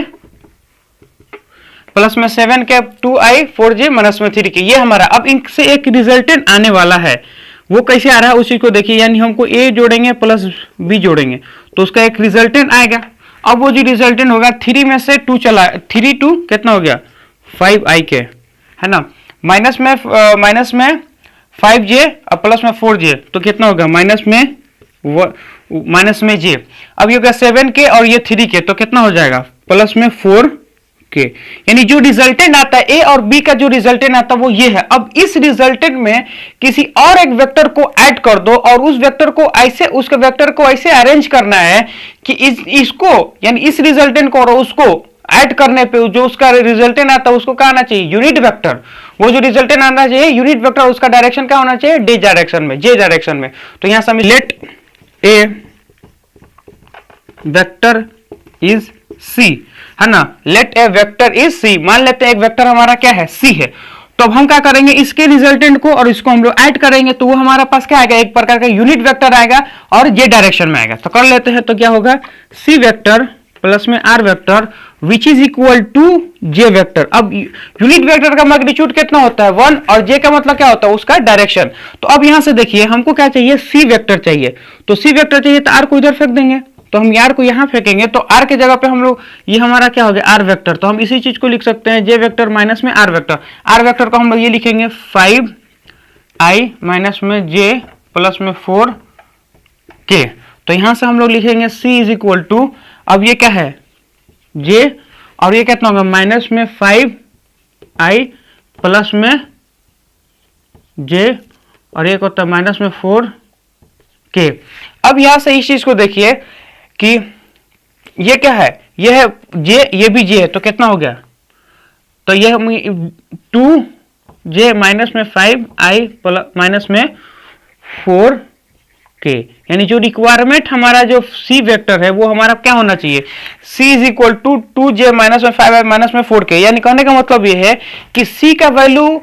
Speaker 1: प्लस में 7k 2i 4j माइनस में 3k, ये हमारा। अब इनसे एक रिजल्टेंट आने वाला है, वो कैसे आ रहा है उस चीज को देखिए। यानी हमको a जोड़ेंगे प्लस b जोड़ेंगे तो उसका एक रिजल्टेंट आएगा। अब वो जो रिजल्टेंट होगा 3 में से 2 चला, 3 2 कितना हो गया 5ik, है ना। माइनस में 5j और प्लस में 4j तो कितना होगा माइनस में j। अब ये होगा 7k और ये 3k तो कितना हो जाएगा प्लस में 4k। यानी जो रिजल्टेंट आता है a और b का जो रिजल्टेंट आता है वो ये है। अब इस रिजल्टेंट में किसी और एक वेक्टर को ऐड कर दो और उस वेक्टर को ऐसे, उसके वेक्टर को ऐसे अरेंज करना है कि इसको, यानी इस रिजल्टेंट को और उसको ऐड करने पे जो उसका रिजल्टेंट आता है उसको क्या आना चाहिए, यूनिट वेक्टर। वो जो रिजल्टेंट आना चाहिए यूनिट वेक्टर, उसका डायरेक्शन क्या होना चाहिए, डी डायरेक्शन में, जे डायरेक्शन में। तो यहां से let A vector is C, है ना। Let A vector is C, मान लेते हैं एक वेक्टर हमारा क्या है, सी है। तो अब हम क्या करेंगे, इसके रिजल्टेंट को और इसको हम लोग ऐड करेंगे तो वो हमारा पास क्या आएगा, एक प्रकार का यूनिट वेक्टर आएगा और जे डायरेक्शन में आएगा। तो कर लेते हैं। तो क्या होगा, सी वेक्टर प्लस में R vector which is equal to J vector. अब यूनिट वेक्टर का मैग्नीट्यूड कितना होता है 1, और जे का मतलब क्या होता है उसका डायरेक्शन। तो अब यहां से देखिए हमको क्या चाहिए, सी वेक्टर चाहिए। तो सी वेक्टर चाहिए तो आर को इधर फेंक देंगे, तो हम आर को यहां फेंकेंगे तो आर के जगह पे हम लोग, ये हमारा क्या हो गया आर वेक्टर। तो हम इसी चीज को लिख सकते हैं जे वेक्टर माइनस में आर वेक्टर। आर वेक्टर को हम लोग ये लिखेंगे 5i माइनस में जे प्लस में 4k। तो यहां से हम लोग लिखेंगे c इज इक्वल टू, अब ये क्या है j और ये कितना होगा माइनस में 5i प्लस में j और ये होता है माइनस में 4k। अब यहां से इस चीज को देखिए कि ये क्या है, ये है j, ये भी j है, तो कितना हो गया, तो ये 2j माइनस में 5i माइनस में 4k के, यानी जो रिक्वायरमेंट हमारा जो सी वेक्टर है वो हमारा क्या होना चाहिए, C is equal to 2j minus में 5i माइनस में 4k। यानी कहने का मतलब ये है कि सी का वैल्यू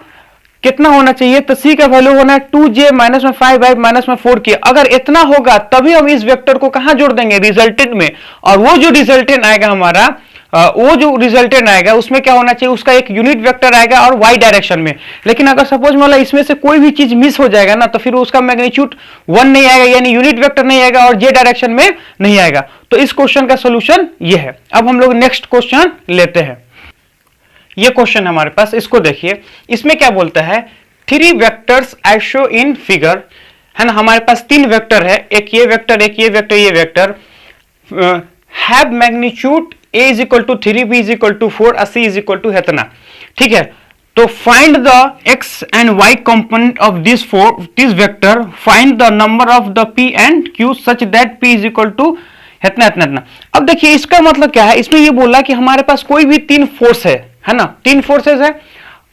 Speaker 1: कितना होना चाहिए, तो सी का वैल्यू होना है 2j माइनस में 5i माइनस में 4k। अगर इतना होगा तभी हम इस वेक्टर को कहां जोड़ देंगे, रिजल्टेंट में। और वो जो रिजल्टेंट आएगा हमारा, वो जो रिजल्टेंट आएगा उसमें क्या होना चाहिए, उसका एक यूनिट वेक्टर आएगा और वाई डायरेक्शन में। लेकिन अगर सपोज मान लो इसमें से कोई भी चीज मिस हो जाएगा ना, तो फिर उसका मैग्नीट्यूड 1 नहीं आएगा, यानी यूनिट वेक्टर नहीं आएगा और जे डायरेक्शन में नहीं आएगा। तो इस क्वेश्चन का सोल्यूशन ये है। अब हम लोग नेक्स्ट क्वेश्चन लेते हैं। ये क्वेश्चन हमारे पास, इसको देखिए, इसमें क्या बोलता है, 3 vectors as show in figure, है ना। हमारे पास 3 वेक्टर है, एक ये वेक्टर, एक ये वेक्टर, ये vector have magnitude a is equal to 3, b is equal to 4, c is equal to इतना, ठीक है। तो find the x and y component of this vector, find the number of the p and q such that p is equal to इतना इतना इतना। अब देखिए इसका मतलब क्या है, इसमें ये बोला कि हमारे पास कोई भी 3 फोर्स है ना, 3 फोर्सेस है,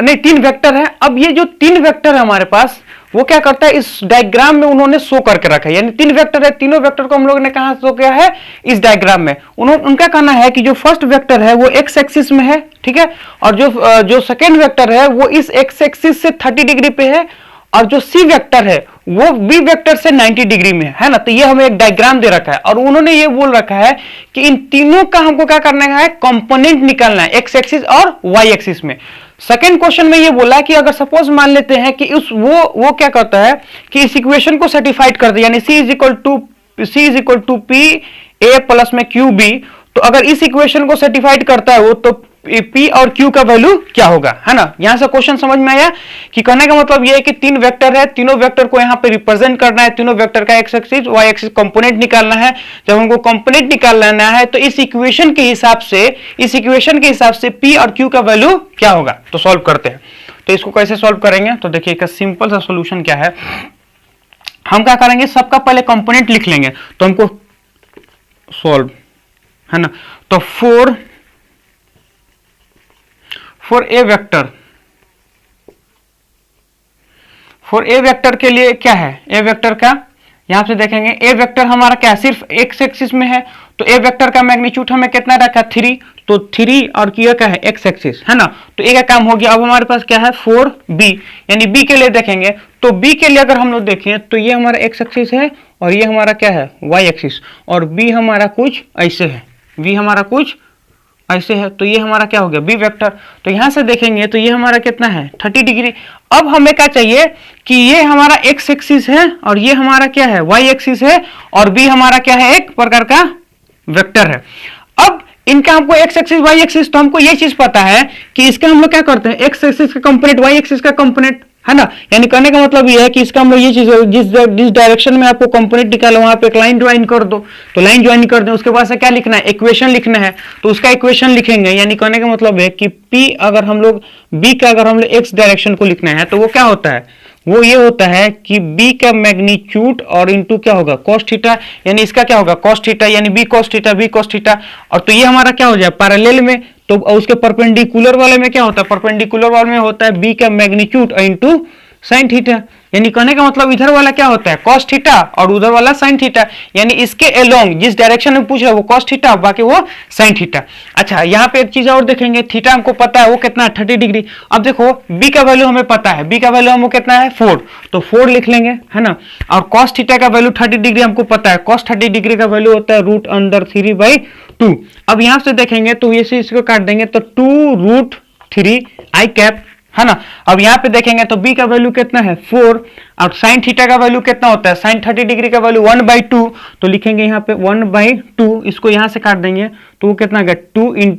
Speaker 1: नहीं 3 वेक्टर है। अब ये जो 3 वेक्टर है हमारे पास, वो क्या करता है, इस डायग्राम में उन्होंने शो करके रखा है। यानी 3 वेक्टर है, तीनों वेक्टर को हम लोगों ने कहां शो किया है, इस डायग्राम में। उनका कहना है कि जो फर्स्ट वेक्टर है वो एक्स एक्सिस में है, ठीक है, और जो सेकेंड वेक्टर है वो इस एक्स एक्सिस से 30 डिग्री पे है, और जो सी वेक्टर है वो बी वेक्टर से 90 डिग्री में है ना। तो ये हमें एक डायग्राम दे रखा है और उन्होंने ये बोल रखा है कि इन तीनों का हमको क्या करना है, कंपोनेंट निकालना है, एक्स एक्सिस और वाई एक्सिस में। सेकेंड क्वेश्चन में ये बोला कि अगर सपोज मान लेते हैं कि वो क्या करता है कि इस इक्वेशन को सर्टिफाइड कर दे, यानी C is equal to P A plus में क्यू बी। तो अगर इस इक्वेशन को सर्टिफाइड करता है वो, तो P और Q का वैल्यू क्या होगा, है ना। यहां से क्वेश्चन समझ में आया कि कहने का मतलब ये है कि 3 वेक्टर है, तीनों वेक्टर को यहां पे रिप्रेजेंट करना है, तीनों वेक्टर का X axis Y axis component निकालना है। जब हमको कंपोनेंट निकालना है तो इस इक्वेशन के हिसाब से P और Q का वैल्यू क्या होगा, तो सॉल्व करते हैं। तो इसको कैसे सॉल्व करेंगे, तो देखिए इसका सिंपल सा सोल्यूशन क्या है, हम क्या करेंगे, सबका पहले कंपोनेंट लिख लेंगे तो हमको सॉल्व, है ना। तो फॉर ए वेक्टर के लिए क्या है, ए वेक्टर का यहां से देखेंगे, ए वेक्टर हमारा क्या है, सिर्फ एक्स एक्सिस में है। तो ए वेक्टर का मैग्नीट्यूड हमें कितना रखा, 3, तो 3 और किया क्या है, एक्स एक्सिस, है ना। तो ए का काम हो गया। अब हमारे पास क्या है, 4b, यानी b के लिए देखेंगे तो b के लिए अगर हम लोग देखें तो ये हमारा एक्स एक्सिस है और ये हमारा क्या है, वाई एक्सिस, और b हमारा कुछ ऐसे है, b हमारा कुछ ऐसे है। तो ये हमारा क्या हो गया, बी वेक्टर। तो यहां से देखेंगे तो ये हमारा कितना है, 30 डिग्री। अब हमें क्या चाहिए कि ये हमारा एक्स एक्सिस है और ये हमारा क्या है, वाई एक्सिस है, और बी हमारा क्या है, एक प्रकार का वेक्टर है। अब इनका हमको एक्स एक्सिस वाई एक्सिस, तो हमको ये चीज पता है कि इसका हम लोग क्या करते हैं, एक्स एक्सिस का कंपोनेंट वाई एक्सिस का कंपोनेंट, है ना। यानी कहने का मतलब ये है कि इसका हम लोग ये चीज, जिस डायरेक्शन में आपको कंपोनेंट निकालो वहां पे एक लाइन ज्वाइन कर दो, तो लाइन ज्वाइन कर दो, उसके बाद से क्या लिखना है, इक्वेशन लिखना है, तो उसका इक्वेशन लिखेंगे। यानी कहने का मतलब है कि P अगर हम लोग B का अगर हम लोग एक्स डायरेक्शन को लिखना है तो वो क्या होता है, वो ये होता है कि B का मैग्नीट्यूड और इंटू क्या होगा, cos थीटा, यानी इसका क्या होगा, cos थीटा, यानी B cos थीटा। और तो ये हमारा क्या हो जाए, पैरेलल में, तो उसके परपेंडिकुलर वाले में क्या होता है, परपेंडिकुलर वाले में होता है B का मैग्नीट्यूड इंटू साइन थीटा। यानी कहने का मतलब इधर वाला क्या होता है, cos थीटा, और उधर वाला साइन थीटा। यानी इसके अलोंग जिस डायरेक्शन में पूछ रहा है वो cos थीटा, बाकी वो साइन थीटा। अच्छा, यहाँ पे एक चीज और देखेंगे, थीटा हमको पता है वो कितना है, 30 डिग्री। अब देखो b का वैल्यू हमें पता है, b का वैल्यू हमको कितना है, 4, तो 4 लिख लेंगे, है ना। और cos थीटा का वैल्यू 30 डिग्री हमको पता है, cos 30 डिग्री का वैल्यू होता है √3/2। अब यहां से देखेंगे तो ये से इसको काट देंगे तो 2√3 i कैप, है ना। अब यहाँ पे देखेंगे तो b का वैल्यू कितना है, 4, और साइन थीटा का वैल्यू कितना होता है, साइन 30 डिग्री का वैल्यू 1/2, तो लिखेंगे यहाँ पे 1/2, इसको यहाँ से काट देंगे तो वो कितना होगा, 2 ×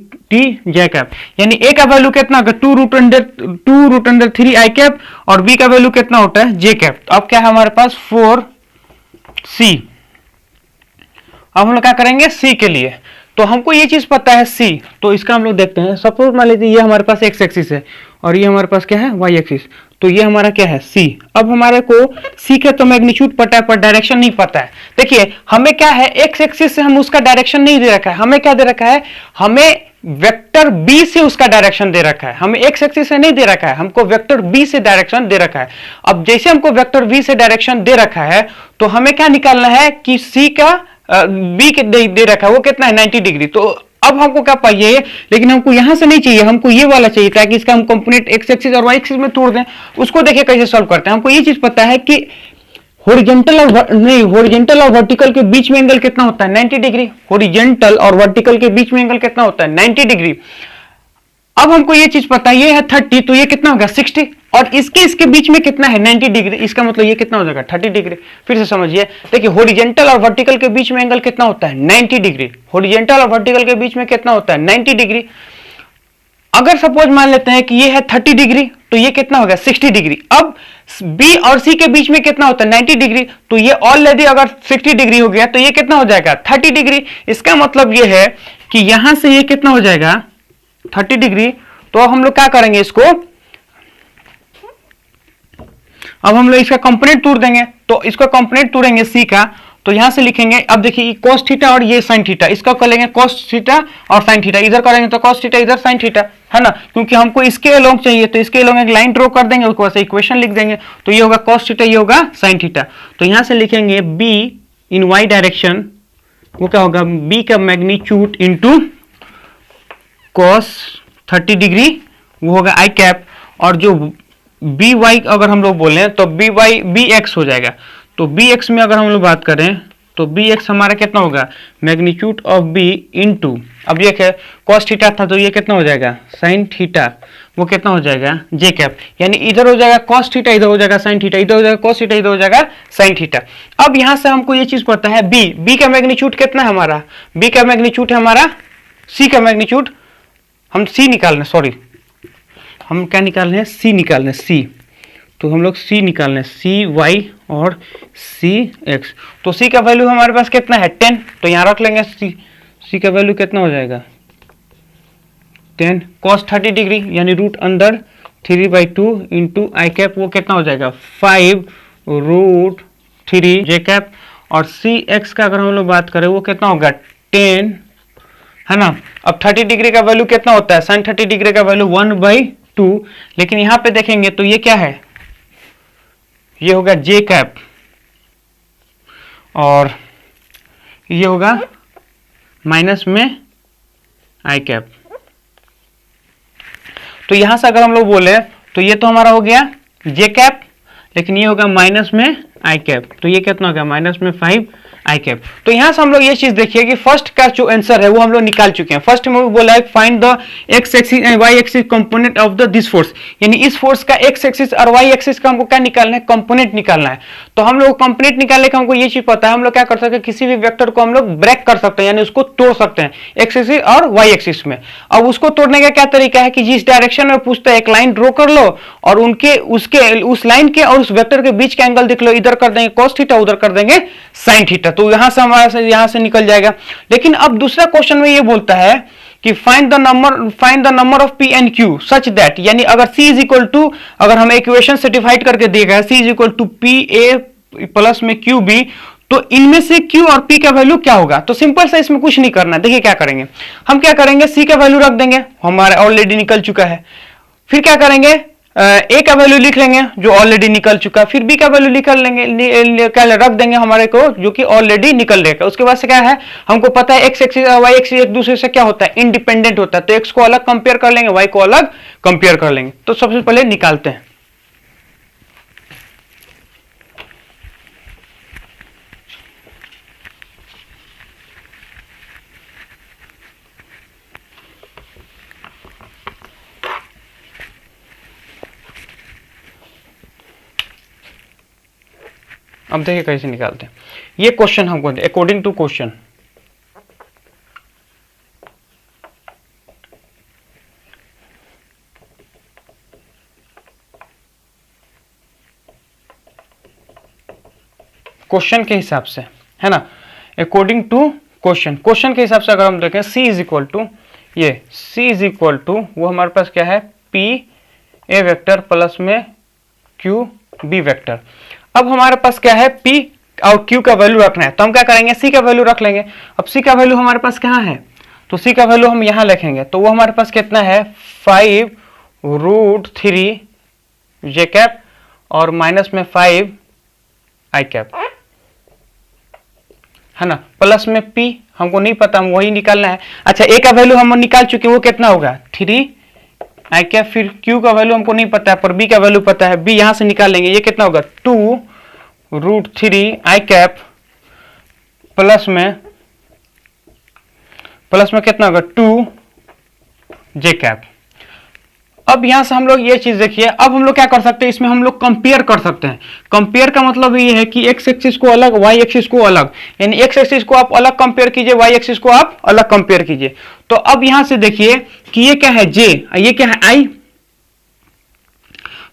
Speaker 1: j कैप। यानी a का वैल्यू कितना होगा, 2√3 i कैप, और b का वैल्यू कितना होता है, j कैप। तो अब क्या है हमारे पास, 4c। अब हम लोग क्या करेंगे, c के लिए, तो हमको ये चीज पता है सी, तो इसका हम लोग देखते हैं। सपोज मान लीजिए ये हमारे पास एक्स एक्सिस है और ये हमारे पास क्या है वाई एक्सिस, तो ये हमारा क्या है सी। अब हमारे को सी का तो मैग्नीट्यूड पता है पर डायरेक्शन नहीं पता है। देखिए हमें क्या है एक्स एक्सिस से हम उसका डायरेक्शन नहीं दे रखा है, हमें क्या दे रखा है, हमें वेक्टर बी से उसका डायरेक्शन दे रखा है, हमें एक्स एक्सिस से नहीं दे रखा है, हमको वेक्टर बी से डायरेक्शन दे रखा है। अब जैसे हमको वेक्टर बी से डायरेक्शन दे रखा है तो हमें क्या निकालना है कि सी का बी के दे रखा है वो कितना है 90 डिग्री। तो अब हमको क्या चाहिए, लेकिन हमको यहां से नहीं चाहिए, हमको ये वाला चाहिए ताकि इसका हम कंपोनेंट एक्स एक्सिस और वाई एक्सिस में तोड़ दें। उसको देखिए कैसे सॉल्व करते हैं। हमको ये चीज पता है कि हॉरिजॉन्टल और वर्टिकल के बीच में एंगल कितना होता है 90 डिग्री। हॉरिजॉन्टल और वर्टिकल के बीच में एंगल कितना होता है 90 डिग्री। अब हमको ये चीज पता है ये है 30, तो ये कितना होगा 60, और इसके बीच में कितना है 90 डिग्री, इसका मतलब ये कितना हो जाएगा 30 डिग्री। फिर से समझिए, देखिए हॉरिजॉन्टल और वर्टिकल के बीच में एंगल कितना होता है 90 डिग्री। हॉरिजॉन्टल और वर्टिकल के बीच में कितना होता है 90 डिग्री। अगर सपोज मान लेते हैं कि ये है 30 डिग्री तो ये कितना होगा 60 डिग्री। अब बी और सी के बीच में कितना होता है 90 डिग्री, तो ये ऑलरेडी अगर 60 डिग्री हो गया तो ये कितना हो जाएगा 30 डिग्री। इसका मतलब ये है कि यहां से ये कितना हो जाएगा 30 डिग्री। तो अब हम लोग क्या करेंगे इसको, अब हम लोग इसका कंपोनेंट तोड़ देंगे। तो इसका कंपोनेंट तोड़ेंगे सी का, तो यहां से लिखेंगे, अब देखिए cos थीटा और ये sin थीटा, इसका कर लेंगे cos थीटा और sin थीटा, इधर करेंगे तो cos थीटा इधर sin थीटा, है ना, क्योंकि हमको इसके अलोंग चाहिए तो इसके अलोंग एक लाइन ड्रॉ कर देंगे, उसके बाद इक्वेशन लिख देंगे। तो ये होगा cos थीटा, ये होगा sin थीटा। तो यहां से लिखेंगे b इन y डायरेक्शन, वो क्या होगा b का मैग्नीट्यूड इंटू cos 30 डिग्री, वो होगा आई कैप, और जो बी वाई अगर हम लोग बोले तो बी वाई बी एक्स हो जाएगा। तो बी एक्स में अगर हम लोग बात करें तो बी एक्स हमारा कितना होगा मैग्नीट्यूड ऑफ बी इंटू, अब ये क्या कॉस थीटा था तो ये कितना हो जाएगा साइन थीटा, वो कितना हो जाएगा जे कैप, यानी इधर हो जाएगा कॉस थीटा, इधर हो जाएगा साइन थीटा, इधर हो जाएगा कॉस थीटा, इधर हो जाएगा साइन थीटा। अब यहां से हमको ये चीज पता है बी का मैग्नीट्यूड कितना है हमारा, बी का मैग्नीट्यूड है हमारा सी का मैग्नीट्यूड, हम सी निकालने, सॉरी हम क्या निकाल रहे हैं सी निकाल रहे हैं सी, तो हम लोग सी निकाल रहे हैं सी वाई और सी एक्स। तो सी का वैल्यू हमारे पास कितना है 10, तो यहां रख लेंगे सी का वैल्यू कितना हो जाएगा 10 cos 30 डिग्री, यानी रूट अंदर 3/2 इंटू आई कैप, वो कितना हो जाएगा 5√3 जे कैप। और सी एक्स का अगर हम लोग बात करें वो कितना होगा 10, है ना। अब 30 डिग्री का वैल्यू कितना होता है sin 30 डिग्री का वैल्यू 1/2, लेकिन यहां पे देखेंगे तो ये क्या है, ये होगा जे कैप और ये होगा माइनस में आई कैप। तो यहां से अगर हम लोग बोले तो ये तो हमारा हो गया जे कैप, लेकिन ये होगा माइनस में आई कैप, तो ये कितना होगा माइनस में 5 आई कैप। तो यहां से हम लोग ये चीज देखिए कि फर्स्ट का जो आंसर है वो हम लोग निकाल चुके हैं। फर्स्ट में बोला है find the X axis and Y axis component of the this force, यानी इस फोर्स का एक्स एक्सिस और वाई एक्सिस का हमको क्या निकालना है कंपोनेंट निकालना है। तो हम लोग कंपोनेंट निकालने का हमको ये चीज पता है, हम लोग क्या कर सकते हैं किसी भी वेक्टर को हम लोग ब्रेक कर सकते हैं, यानी उसको तोड़ सकते हैं एक्स एक्सिस और वाई एक्सिस में। अब उसको तोड़ने का क्या तरीका है कि जिस डायरेक्शन में पूछता है एक लाइन ड्रॉ कर लो और उस लाइन के और उस वेक्टर के बीच का एंगल देख लो, इधर कर देंगे cos थीटा, उधर कर देंगे sin थीटा, तो यहां से हमारा यहां से निकल जाएगा। लेकिन अब दूसरा क्वेश्चन में ये बोलता है कि find the number of P and Q such that, यानी अगर c इज इक्वल टू, अगर हम इक्वेशन से डिवाइड करके देगा c is equal to P A plus में क्यू बी, तो इनमें से q और p का वैल्यू क्या होगा। तो सिंपल सा इसमें कुछ नहीं करना, देखिए क्या करेंगे, हम क्या करेंगे c का वैल्यू रख देंगे, हमारा ऑलरेडी निकल चुका है। फिर क्या करेंगे ए का वैल्यू लिख लेंगे जो ऑलरेडी निकल चुका है, फिर बी का वैल्यू निकल लेंगे, क्या रख देंगे हमारे को जो कि ऑलरेडी निकल रहेगा। उसके बाद से क्या है हमको पता है एक्स एक्सिस और वाई एक्सिस एक दूसरे से क्या होता है इंडिपेंडेंट होता है, तो एक्स को अलग कंपेयर कर लेंगे, वाई को अलग कंपेयर कर लेंगे। तो सबसे पहले निकालते हैं, अब देखिए कैसे निकालते हैं। ये क्वेश्चन हमको अकॉर्डिंग टू क्वेश्चन, क्वेश्चन के हिसाब से, है ना, अकॉर्डिंग टू क्वेश्चन के हिसाब से अगर हम देखें c इज इक्वल टू ये c इज इक्वल टू वो हमारे पास क्या है p a वेक्टर प्लस में q b वेक्टर। अब हमारे पास क्या है p और q का वैल्यू रखना है, तो हम क्या करेंगे c का वैल्यू रख लेंगे। अब c का वैल्यू हमारे पास कहाँ है, तो c का वैल्यू हम यहाँ लिखेंगे, तो वो हमारे पास कितना है 5√3 j कैप और माइनस में 5 i कैप है ना, प्लस में p हमको नहीं पता, हम वही निकालना है। अच्छा a का वैल्यू हम निकाल चुके, वो कितना होगा 3 i कैप, फिर q का वैल्यू हमको नहीं पता है पर b का वैल्यू पता है, b यहां से निकाल लेंगे, ये कितना होगा 2√3 i कैप प्लस में कितना होगा 2 j कैप। अब यहां से हम लोग ये चीज देखिए, अब हम लोग क्या कर सकते हैं, इसमें हम लोग कंपेयर कर सकते हैं। कंपेयर का मतलब ये है कि एक्स एक्सिस को अलग, वाई एक्सिस को अलग, यानी एक्स एक्सिस को आप अलग कंपेयर कीजिए, वाई एक्सिस को आप अलग कंपेयर कीजिए। तो अब यहां से देखिए कि ये क्या है जे, ये क्या है आई,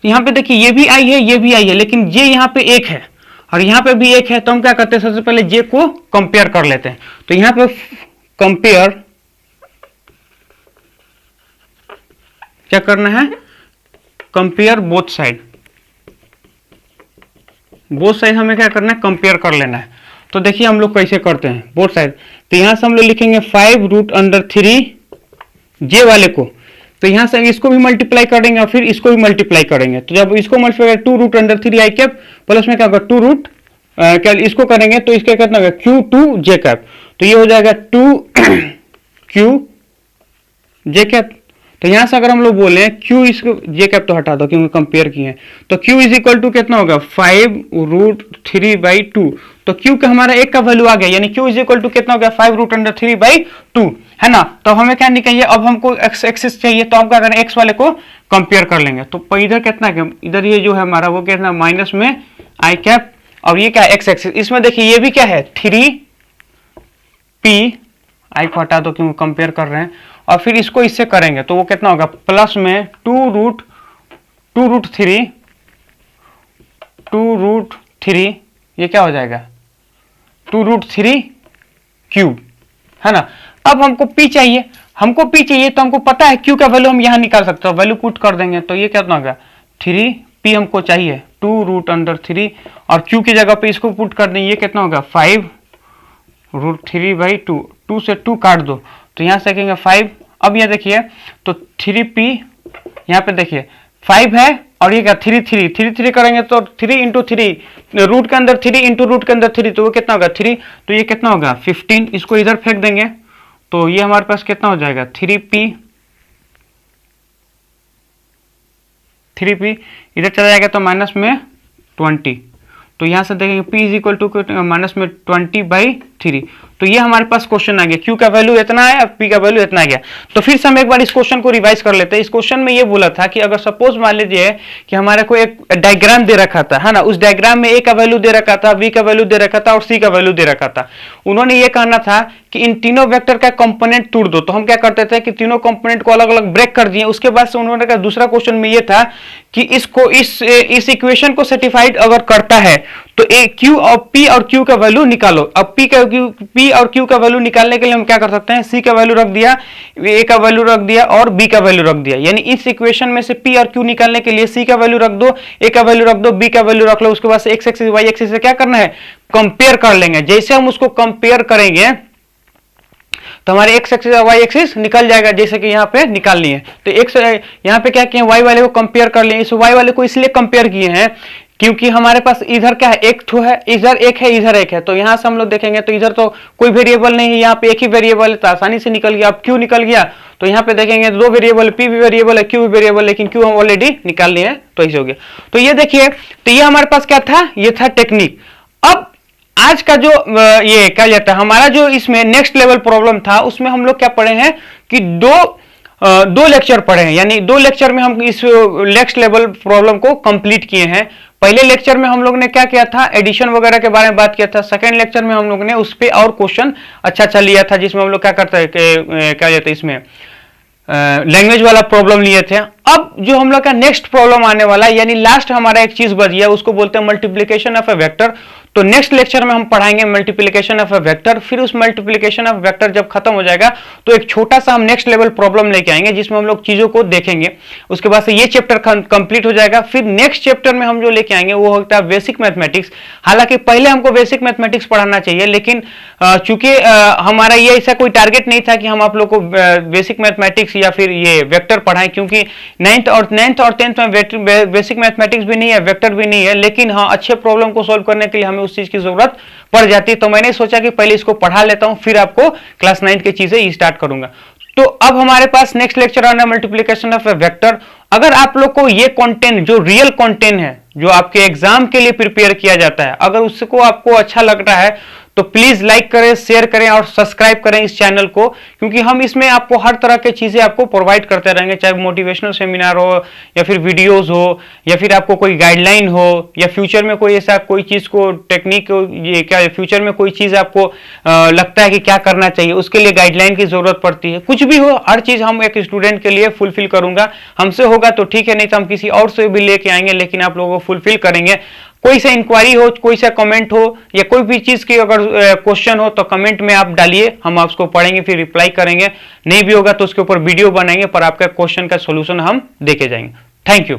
Speaker 1: यहां पे देखिए ये भी आई है, ये भी आई है, लेकिन जे यहां पे एक है और यहां पे भी एक है, तो हम क्या करते हैं सबसे पहले जे को कंपेयर कर लेते हैं। तो यहां पे कंपेयर क्या करना है, कंपेयर बोथ साइड हमें क्या करना है कंपेयर कर लेना है। तो देखिए हम लोग कैसे करते हैं बोथ साइड, तो यहां से हम लोग लिखेंगे 5√3 जे वाले को, तो यहां से इसको भी मल्टीप्लाई करेंगे और फिर इसको भी मल्टीप्लाई करेंगे। तो जब इसको मल्टीप्लाई 2√3 i कैप प्लस में क्या होगा 2 क्या इसको करेंगे तो इसका कितना होगा q2 j कैप, तो ये हो जाएगा 2q j कैप। तो यहां से अगर हम लोग बोले q इसको j कैप तो हटा दो क्योंकि कंपेयर किए हैं, तो q इज इक्वल टू कितना होगा 5√3/2, तो q का हमारा एक का वैल्यू आ गया, यानी q इज इक्वल टू कितना हो गया 5√3/2 है ना। तो हमें क्या निकालिए, अब हमको x एक्सिस चाहिए, तो हम क्या करें x वाले को कंपेयर कर लेंगे। तो इधर कितना है, इधर ये जो है हमारा वो कितना माइनस में i कैप और ये क्या x एक्सिस, इसमें देखिए ये भी क्या है 3p, i को हटा दो क्योंकि कंपेयर कर रहे हैं, और फिर इसको इससे करेंगे तो वो कितना होगा प्लस में 2√3 ये क्या हो जाएगा 2√3 क्यूब है ना। अब हमको p चाहिए, तो हमको पता है q का वैल्यू हम यहाँ निकाल सकते हैं, वैल्यू पुट कर देंगे तो ये कितना होगा 3p हमको चाहिए 2√3 और q की जगह पे इसको पुट कर देंगे, ये कितना होगा 5√3/2, 2 से 2 काट दो तो यहाँ से देखेंगे 5। अब ये देखिए तो 3p यहाँ पे देखिए 5 है और ये क्या 3 करेंगे तो 3 इंटू 3 रूट के अंदर 3 इंटू रूट के अंदर 3, तो वो कितना होगा 3, तो ये कितना होगा 15, इसको इधर फेंक देंगे तो ये हमारे पास कितना हो जाएगा 3p इधर चला जाएगा तो माइनस में 20, तो यहां से देखेंगे p is equal to minus में 20/3, तो ये हमारे पास क्वेश्चन आ गया, q का वैल्यू इतना है और p का वैल्यू इतना आ गया। तो फिर से हम एक बार इस क्वेश्चन को रिवाइज कर लेते हैं। इस क्वेश्चन में ये बोला था कि अगर सपोज मान लीजिए कि हमारे को एक डायग्राम दे रखा था है ना, उस डायग्राम में a का वैल्यू दे रखा था, b का वैल्यू दे रखा था और c का वैल्यू दे रखा था। उन्होंने ये कहना था कि इन तीनों वेक्टर का कंपोनेंट तोड़ दो, तो हम क्या करते थे कि तीनों कंपोनेंट को अलग अलग ब्रेक कर दिए। उसके बाद से उन्होंने कहा दूसरा क्वेश्चन में ये था कि इसको इस इक्वेशन को सेटिस्फाइड अगर करता है तो q और p और q का वैल्यू निकालो। अब p और q का वैल्यू निकालने के लिए हम क्या कर सकते हैं, c का वैल्यू रख दिया, a का वैल्यू रख दिया और b का वैल्यू रख दिया, यानी इस इक्वेशन में से p और q निकालने के लिए c का वैल्यू रख दो, a का वैल्यू रख दो, b का वैल्यू रख लो। उसके बाद से x एक्सिस y एक्सिस से क्या करना है कंपेयर कर लेंगे। जैसे हम उसको कंपेयर करेंगे तो हमारे x एक्सिस और y एक्सिस निकल जाएगा, जैसे कि यहाँ पे निकाल लिए। तो x यहाँ पे क्या किए y वाले को कंपेयर कर लिए, इस y वाले को इसलिए कंपेयर किए हैं क्योंकि हमारे पास इधर क्या है एक तो है, इधर एक है, इधर एक है, तो यहां से हम लोग देखेंगे तो इधर तो कोई वेरिएबल नहीं है, यहाँ पे एक ही वेरिएबल है तो आसानी से निकल गया। अब q निकल गया तो यहाँ पे देखेंगे दो वेरिएबल, p भी वेरिएबल है, q भी वेरिएबल, लेकिन q हम ऑलरेडी निकाल लिए हैं तो ऐसे हो गया। तो ये देखिए, तो ये हमारे पास क्या था, ये था टेक्निक। अब आज का जो ये क्या जाता है हमारा जो इसमें नेक्स्ट लेवल प्रॉब्लम था, उसमें हम लोग क्या पढ़े हैं कि दो लेक्चर पढ़े हैं, यानी 2 लेक्चर में हम इस नेक्स्ट लेवल प्रॉब्लम को कंप्लीट किए हैं। पहले लेक्चर में हम लोग ने क्या किया था, एडिशन वगैरह के बारे में बात किया था। सेकंड लेक्चर में हम लोग ने उस पे और क्वेश्चन अच्छा लिया था, जिसमें हम लोग क्या करते हैं क्या कहते हैं इसमें लैंग्वेज वाला प्रॉब्लम लिए थे। अब जो हम लोग का नेक्स्ट प्रॉब्लम आने वाला है, यानी लास्ट हमारा एक चीज बच गया, उसको बोलते हैं मल्टीप्लिकेशन ऑफ ए वेक्टर। तो नेक्स्ट लेक्चर में हम पढ़ाएंगे मल्टीप्लिकेशन ऑफ अ वेक्टर। फिर उस मल्टीप्लिकेशन ऑफ वेक्टर जब खत्म हो जाएगा तो एक छोटा सा हम नेक्स्ट लेवल प्रॉब्लम लेके आएंगे जिसमें हम लोग चीजों को देखेंगे। उसके बाद से ये चैप्टर कंप्लीट हो जाएगा। फिर नेक्स्ट चैप्टर में हम जो लेके आएंगे वो होता है बेसिक मैथमेटिक्स। हालांकि पहले हमको बेसिक मैथमेटिक्स पढ़ाना चाहिए, लेकिन चूंकि हमारा ये ऐसा कोई टारगेट नहीं था कि हम आप लोग को बेसिक मैथमेटिक्स या फिर ये वेक्टर पढ़ाएं, क्योंकि नाइन्थ और 10th में बेसिक मैथमेटिक्स भी नहीं है, वेक्टर भी नहीं है, लेकिन हाँ अच्छे प्रॉब्लम को सोल्व करने के लिए हमें उस चीज की जरूरत पड़ जाती है। तो मैंने सोचा कि पहले इसको पढ़ा लेता हूं, फिर आपको क्लास 9 की चीजें स्टार्ट करूंगा। तो अब हमारे पास नेक्स्ट लेक्चर आना मल्टीप्लिकेशन ऑफ ए वेक्टर। अगर आप लोग को ये कंटेंट जो रियल कंटेंट है, जो आपके एग्जाम के लिए प्रिपेयर किया जाता है, अगर उसको आपको अच्छा लग रहा है तो प्लीज लाइक करें, शेयर करें और सब्सक्राइब करें इस चैनल को, क्योंकि हम इसमें आपको हर तरह की चीजें आपको प्रोवाइड करते रहेंगे, चाहे मोटिवेशनल सेमिनार हो या फिर वीडियोस हो या फिर आपको कोई गाइडलाइन हो या फ्यूचर में कोई ऐसा कोई चीज को टेक्निक, ये क्या फ्यूचर में कोई चीज आपको लगता है कि क्या करना चाहिए, उसके लिए गाइडलाइन की जरूरत पड़ती है। कुछ भी हो, हर चीज हम एक स्टूडेंट के लिए फुलफिल करूंगा। हमसे होगा तो ठीक है, नहीं तो हम किसी और से भी लेके आएंगे, लेकिन आप लोगों को फुलफिल करेंगे। कोई सा इंक्वायरी हो, कोई सा कमेंट हो या कोई भी चीज की अगर क्वेश्चन हो तो कमेंट में आप डालिए, हम आपको पढ़ेंगे फिर रिप्लाई करेंगे। नहीं भी होगा तो उसके ऊपर वीडियो बनाएंगे, पर आपका क्वेश्चन का सॉल्यूशन हम देके जाएंगे। Thank you.